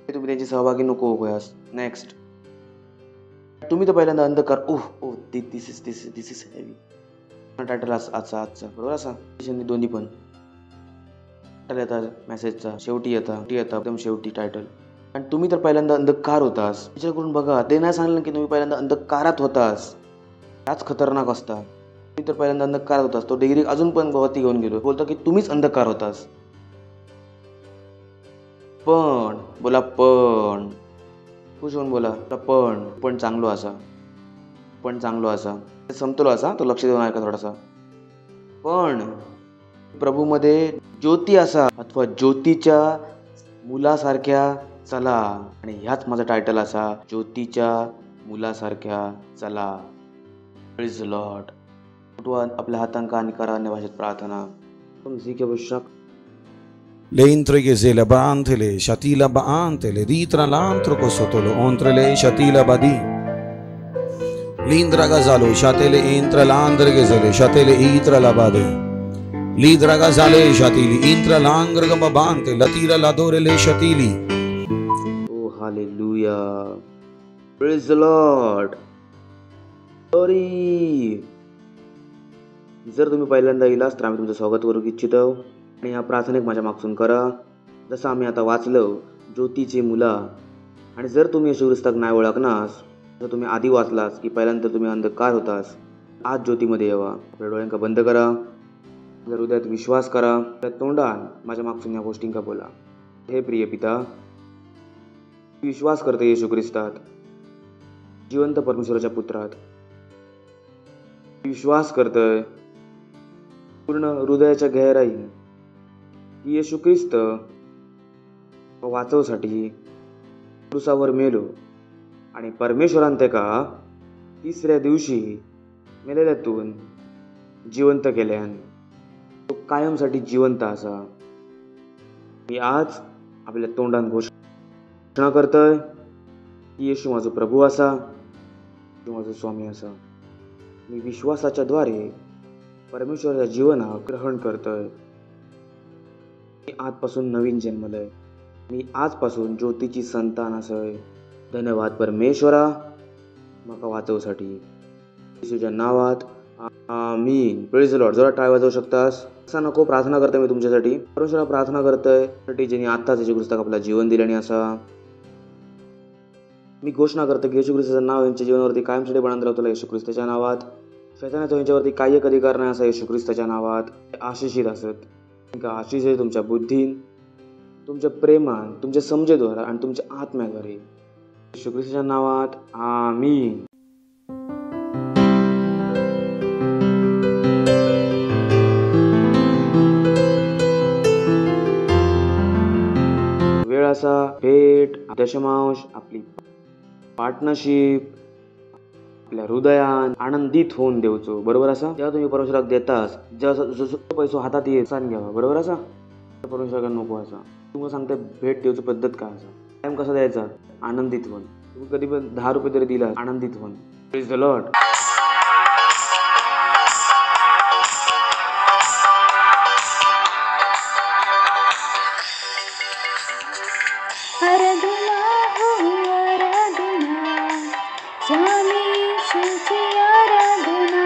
तुम्ही त्यांची सहभागी नको होयास. नेक्स्ट. तुम्ही तर पहिल्यांदा अंधकार. दिस इज हेवी. टायटल आजचा बरोबर असा. दोन्ही पण टायटल येतात मेसेजचा शेवटी येतात एकदम शेवटी टायटल. आणि तुम्ही तर पहिल्यांदा अंधकार होतास. विचार करून बघा. ते नाही सांगलं की तुम्ही पहिल्यांदा अंधकारात होतास. त्याच खतरनाक असता. तुम्ही तर पहिल्यांदा अंधकारात होतास. तो डिग्री अजून पण भवती घेऊन गेलो. बोलतो की तुम्हीच अंधकार होतास. पण बोला पण खुश होऊन बोला पण चांगलो असा समतोल असा. तो लक्ष देऊन ऐका थोडासा. पण प्रभूमध्ये ज्योती असा अथवा ज्योतीच्या मुलासारख्या चला. आणि ह्याच माझं टायटल असा. ज्योतीच्या मुलासारख्या चला. Praise the Lord. उठवा आपल्या हातांका आणि करा अन्य भाषेत प्रार्थना. Le intre baantele, shatila baantele, ritra l'antro cosotolo, ontrele shatila badi. Lindra gazalo, shatele intra l'andre gezele, shatele itra la bade. Lidra gazale shatili, intra l'angre gambante, latira l'adore le shatili. Oh hallelujah. Praise the Lord. Glory. जर तुम्ही पहिल्यांदा येलास तर आम्ही तुमचं स्वागत करू इच्छितो. आणि ह्या प्रार्थनेक माझ्या मागसून करा. जसं आम्ही आता वाचलं ज्योतीची मुला. आणि जर तुम्ही येशू ख्रिस्ताक नाही ओळखनास, जर तुम्ही आधी वाचलास की पहिल्यांदा तुम्ही अंधकार होतास, आज ज्योतीमध्ये यावा. आपल्या डोळ्यांका बंद करा. जर हृदयात विश्वास करा. त्या तोंडान माझ्या मागसून या गोष्टींका बोला. हे प्रिय पिता, विश्वास करते येशू ख्रिस्तात, जिवंत परमेश्वराच्या पुत्रात. विश्वास करतोय पूर्ण हृदयाच्या गहराईन की येशू ख्रिस्त वाचवसाठी क्रूसावर मेलो. आणि परमेश्वरान त्याका तिसऱ्या दिवशी मेलेल्यातून जिवंत केल्यान. तो कायमसाठी जिवंत असा. मी आज आपल्या तोंडान घोषणा करतोय की येशू माझा प्रभू असा, येशू माझा स्वामी असा. मी विश्वासाच्या द्वारे परमेश्वराच्या जीवनाक ग्रहण करतोय. मी आजपासून नवीन जन्मलय. मी आजपासून ज्योतीची संतान असय. धन्यवाद परमेश्वरा म्हाका वाचवसाठी. येशूच्या नावात आमीन. Praise the Lord. जरा टाळ वाजवू शकतास. असा नको. प्रार्थना करतोय मी तुमच्यासाठी. परमेश्वरा प्रार्थना करतोय साठी ज्यांनी आत्ताच येशू ख्रिस्ताक आपला जीवन दिल्याने असा. मी घोषणा करतो की येशू ख्रिस्ताचं नाव यांच्या जीवनावरती कायमसाठी बनत राहतो. येशू ख्रिस्ताच्या नावात शैतानाचा यांच्यावरती काही एक अधिकार नाही असा येशू ख्रिस्ताच्या नावात. आशिषित असत. आशिष आहे तुमच्या बुद्धीन, तुमच्या प्रेमान, तुमच्या समजेद्वारा आणि तुमच्या आत्म्याद्वारे. येशू ख्रिस्ताच्या नावात आमीन. वेळ असा भेट, दशमांश, आपली पार्टनरशिप आपल्या हृदयान आनंदित होऊन देवचो. बरोबर असा. जेव्हा तुम्ही परमेश्वराक देतास, जसं पैसो हातात येत सांग घ्यावा. बरोबर असा. परमेश्वराक नको असा. तुम्हाला सांगते भेट देवची पद्धत काय असा. टाइम कसा द्यायचा. आनंदित होऊन. तुम्ही कधी पण 10 रुपये तरी दिला आनंदित होऊन. Praise the Lord. आराधना हो आराधना, स्वामी येशूची आराधना.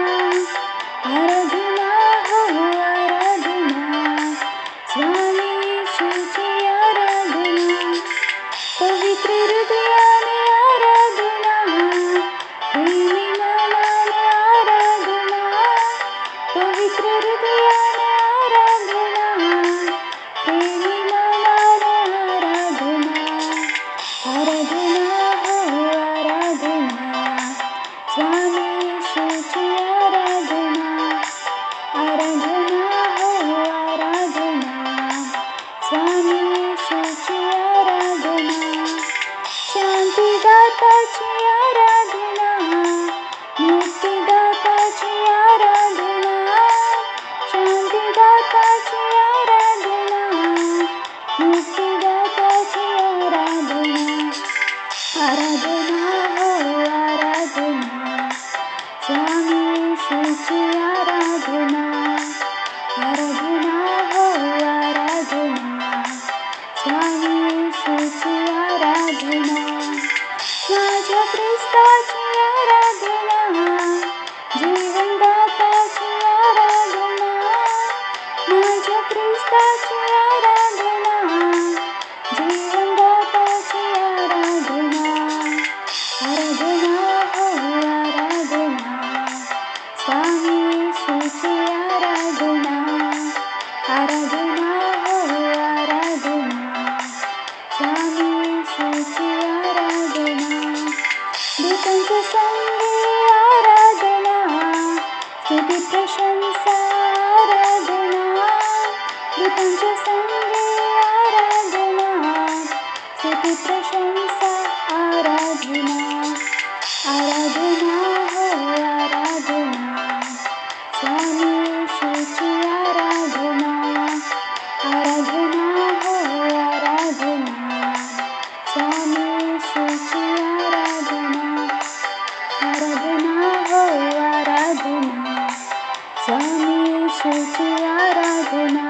आराधना हो आराधना, स्वामी येशूची आराधना. पवित्र हृदयाने आराधना, प्रेमी मनाने आराधना. पवित्र हृदयाने आराधना, प्रेमी मनाने आराधना. आराधना हो आराधना, स्वामी येशूची आराधना. आराधना हो आराधना, स्वामी येशूची आराधना. शांतिदाताची आराधना, मुक्तिदाताची आराधना. शांतिदाताची आराधना, मुक्तिदाताची आराधना. आराधना हो आराधना, स्वामी येशूची आराधना. आराधना हो आराधना, स्वामी येशूची आराधना. माझ्या ख्रिस्ताची आराधना, जीवनदाताची आराधना. माझ्या ख्रिस्ताची आराधना, जीवनदाताची आराधना. आराधना हो आराधना, स्वामी येशूची आराधना. आराधना हो आराधना, स्वामी येशूची आराधना. दूतांच्या संगी आराधना, स्तुती प्रशंसा आराधना. दूतांच्या संगी आराधना, स्तुती प्रशंसा आराधना. आराधना हो आराधना, स्वामी येशूची आराधना. आराधना हो आराधना, स्वामी येशूची आराधना. आराधना हो आराधना, स्वामी येशूची आराधना.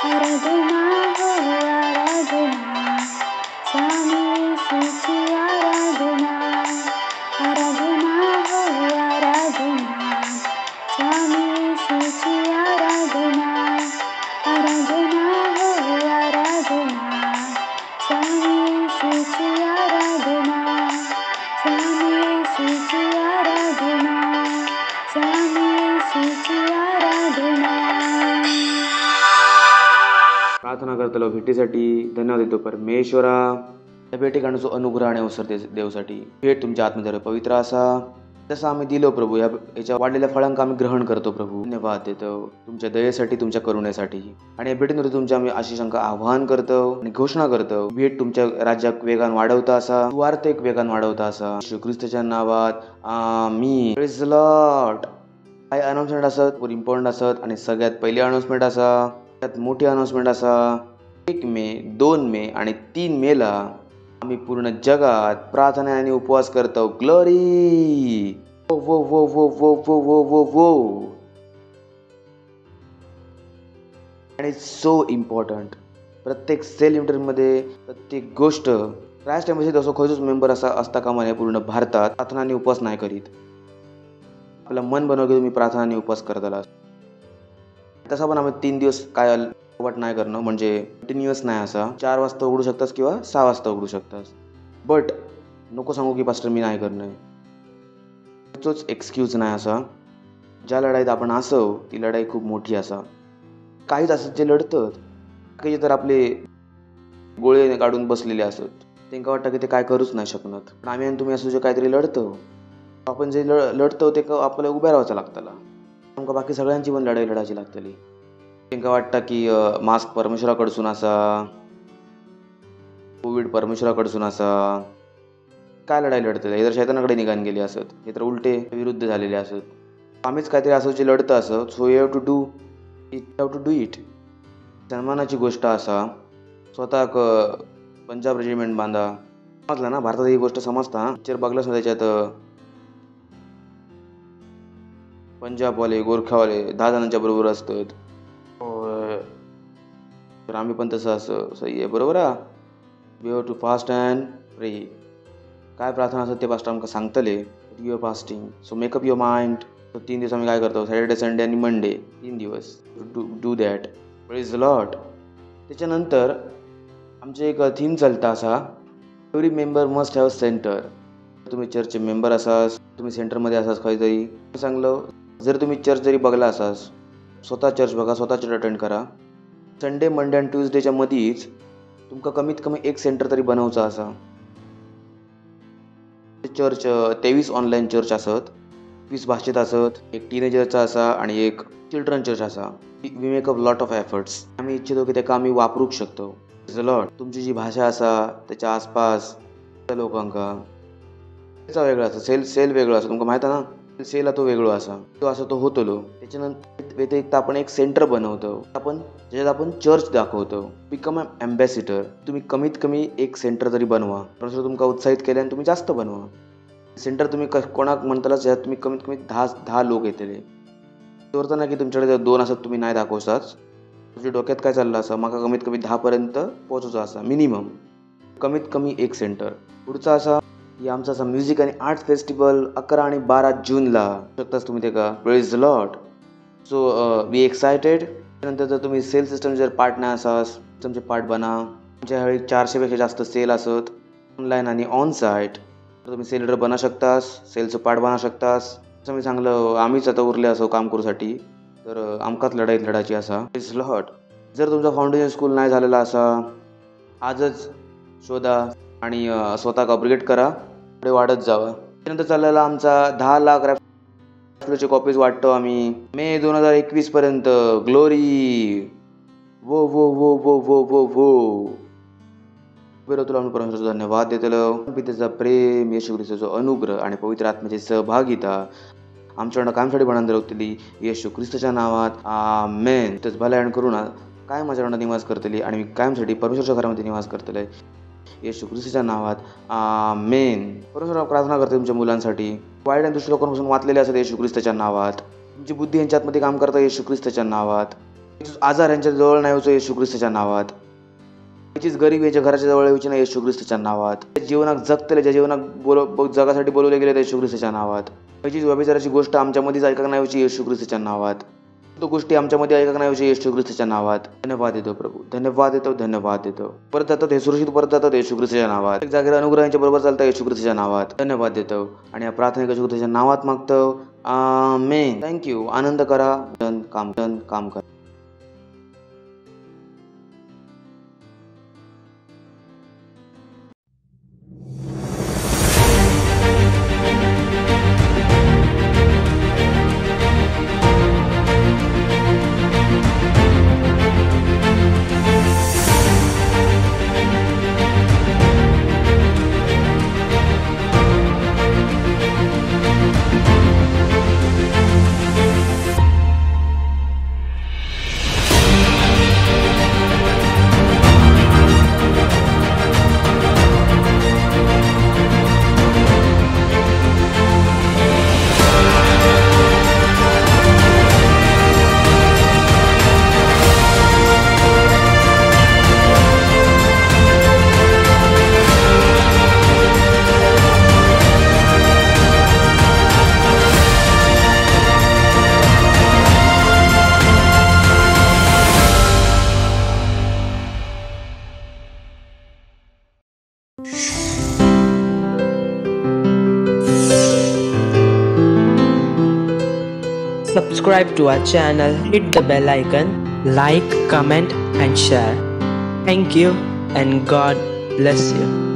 आराधना हो आराधना, स्वामी येशूची आराधना. आराधना हो आराधना, स्वामी येशूची आराधना. आराधना हो आराधना, स्वामी येशूची आराधना. स्वामी येशूची आराधना, स्वामी येशूची आराधना. प्रार्थना करतलो भेटीसाठी. धन्यवाद देतो परमेश्वरा. त्या भेटी काढण्याचा अनुग्रह आणि अवसर देवसाठी. भेट तुमच्या आत्मद्वारे पवित्र असा. जसं आम्ही दिलो प्रभू, याच्या वाढलेल्या फळांका आम्ही ग्रहण करतो प्रभू. धन्यवाद देतो तुमच्या दयेसाठी, तुमच्या करुणेसाठी. आणि या भेटीमध्ये तुमच्या आम्ही आशिषांका आव्हान करतो आणि घोषणा करतो. भेट तुमच्या राज्यात वेगान वाढवता असा, सुवार्तेक वेगान वाढवता असा. येशू ख्रिस्ताच्या नावात आमीन. Praise the Lord. काही अनाउन्समेंट असत, इम्पॉर्टंट असत. आणि सगळ्यात पहिली अनाउन्समेंट असा, सगळ्यात मोठी अनाउन्समेंट असा, 1 मे, 2 मे आणि 3 मेला आम्ही पूर्ण जगात प्रार्थना आणि उपवास करतो. ग्लोरी. वो वो वो वो वो वो वो वो. And it's so important. प्रत्येक सेल मीटिंगमध्ये प्रत्येक गोष्ट क्रॅश टाईममध्ये तसं खरंच मेंबर असा असता कामा नये पूर्ण भारतात प्रार्थना आणि उपवास नाही करीत. आपलं मन बनव की तुम्ही प्रार्थना आणि उपवास करत आला. तसा पण आम्ही 3 दिवस काय वाट नाही करणं म्हणजे कंटिन्युअस नाही. असा 4 वाजता उघडू शकतास किंवा 6 वाजता उघडू शकतास. बट नको सांगू की पास्टर मी नाही करणं. तोच एक्सक्यूज नाही. असा ज्या लढाईत आपण असो ती लढाई खूप मोठी असा. काहीच असत जे लढतात काही तर आपले गोळे काढून बसलेले असत. त्यांना वाटतं की ते काय करूच नाही शकणार. पण आम्ही आणि तुम्ही असं जे काहीतरी लढतो आपण जे लढतो ते आपल्याला उभ्या राहायचं लागतं. आमका बाकी सगळ्यांची पण लढाई लढायची लागतली. त्यांना वाटतं की मास्क परमेश्वराकडसून असा, कोविड परमेश्वराकडसून असा. काय लढाई लढतं हे तर शैतानाकडे निघान गेले असत. हे तर उलटे विरुद्ध झालेले असत. आम्हीच काहीतरी असं जे लढतं असं. So you have to do it. सन्मानाची गोष्ट असा. स्वतः पंजाब रेजिमेंट बांधा. समजलं ना भारतात ही गोष्ट समजता. पिक्चर बघलास ना त्याच्यात पंजाबवाले गोरखावाले 10 जणांच्या बरोबर असतात. तर आम्ही पण तसं असं सही आहे बरोबर आहे. We have to fast and pray. काय प्रार्थना असत ते पास्टर आमका सांगतले. You are fasting so make up your mind. तर 3 दिवस आम्ही काय करतो सॅटर्डे संडे आणि मंडे 3 दिवस do that. Praise the Lord. त्याच्यानंतर आमचे एक थीम चालता असा every member must have centre. तुम्ही चर्चचे मेंबर असास तुम्ही सेंटरमध्ये असास काहीतरी चांगलं. जर तुम्ही चर्च जरी बघला असास स्वतः चर्च बघा स्वतः चर्च अटेंड करा. संडे मंडे आणि ट्यूजडेच्या मधीच तुमका कमीत कमी एक सेंटर तरी बनवचा असा. चर्च 23 ऑनलाईन चर्च असत. 20 भाषेत असत. एक टीनेजरचा असा आणि एक चिल्ड्रन चर्च असा. We make up lot of efforts. आम्ही इच्छितो की त्या आम्ही वापरूक शकतो. लॉट तुमची जी भाषा असा त्याच्या आसपास त्या लोकांका त्याचा वेगळा असा. सेल वेगळा असं तुमका माहिती आहे ना. सेलला तो वेगळा असा तो असं तो होतो. त्याच्यानंतर व्यतिरिक्त आपण एक सेंटर बनवतो. ज्याच्यात आपण चर्च दाखवतो. Become ambassador. तुम्ही कमीत कमी एक सेंटर तरी बनवा. परंतु तुमका उत्साहित केले आणि तुम्ही जास्त बनवा. सेंटर तुम्ही कोणाक म्हणताला ज्यात तुम्ही कमीत कमी 10 लोक येतले. तेवढं ना की तुमच्याकडे 2 असत तुम्ही नाही दाखवताच. तुझ्या डोक्यात काय चाललं असं माका कमीत कमी 10 पर्यंत पोहोचवचा असा मिनिमम. कमीत कमी एक सेंटर. पुढचा असा की आमचा असा म्युझिक आणि आर्ट फेस्टिवल 11 आणि 12 जूनला शकताच तुम्ही ते का. Praise the Lord. So we excited. त्यानंतर जर तुम्ही सेल सिस्टम जर पार्ट नाही असास तुमचे पार्ट बना. तुमच्या वेळी 400पेक्षा जास्त सेल असत ऑनलाईन आणि ऑन साईट. तर तुम्ही सेल लीडर बना शकतास. सेलचं पार्ट बना शकतास. असं मी चांगलं आम्हीच आता उरले असो काम करूसाठी. तर आमकाच लढाईत लढायची असा. Praise the Lord. जर तुमचा फाउंडेशन स्कूल नाही झालेला असा आजच शोधा आणि स्वतः अपग्रेड करा. पुढे वाढत जावं. त्यानंतर चाललेला आमचा 10 लाख रॅफलोचे कॉपीज वाटतो आम्ही मे 2021 पर्यंत. ग्लोरी. वो वो वो वो वो वो वो. तुला आम्ही परमेश्वराचा धन्यवाद देतलो. पितेचा प्रेम येशू ख्रिस्ताचा अनुग्रह आणि पवित्र आत्म्याची सहभागिता आमच्याकडं कायमसाठी बनांतर होतली येशू ख्रिस्ताच्या नावात आमेन. तेच भल्याण करून काय माझ्याकडं निवास करतली आणि मी कायमसाठी परमेश्वरच्या घरामध्ये निवास करतले येशू ख्रिस्ताच्या नावात आमेन. परमेश्वर प्रार्थना करते तुमच्या मुलांसाठी. वाईट आणि दुष्ट लोकांपासून वाचलेले असतात येशू ख्रिस्ताच्या नावात. तुमची बुद्धी यांच्या आतमध्ये काम करता येशू ख्रिस्ताच्या नावात. आजार यांच्या जवळ नाही होतो येशू ख्रिस्ताच्या नावात. त्याचीच गरीब याच्या घराच्या जवळ येऊची नाही येशू ख्रिस्ताच्या नावात. जीवनात जगतले ज्या जीवनात जगासाठी बोलवले गेले येशू ख्रिस्ताच्या नावात. त्याचीच व्यभिचाराची गोष्ट आमच्यामध्ये ऐका नाही होची येशू ख्रिस्ताच्या नावात. तो गोष्टी आमच्यामध्ये ऐका नाही होची येशू ख्रिस्ताच्या नावात. धन्यवाद देतो प्रभू. धन्यवाद देतो. परत जातात हे सुरक्षित परत जातात येशू ख्रिस्ताच्या नावात. एक जागेला अनुग्रहांच्या बरोबर चालतं येशू ख्रिस्ताच्या नावात. धन्यवाद देतो आणि या प्रार्थना येशू ख्रिस्ताच्या नावात मागतो आमेन. थँक्यू. आनंद करा. काम करा. subscribe to our channel, hit the bell icon, like, comment and share. Thank you and God bless you.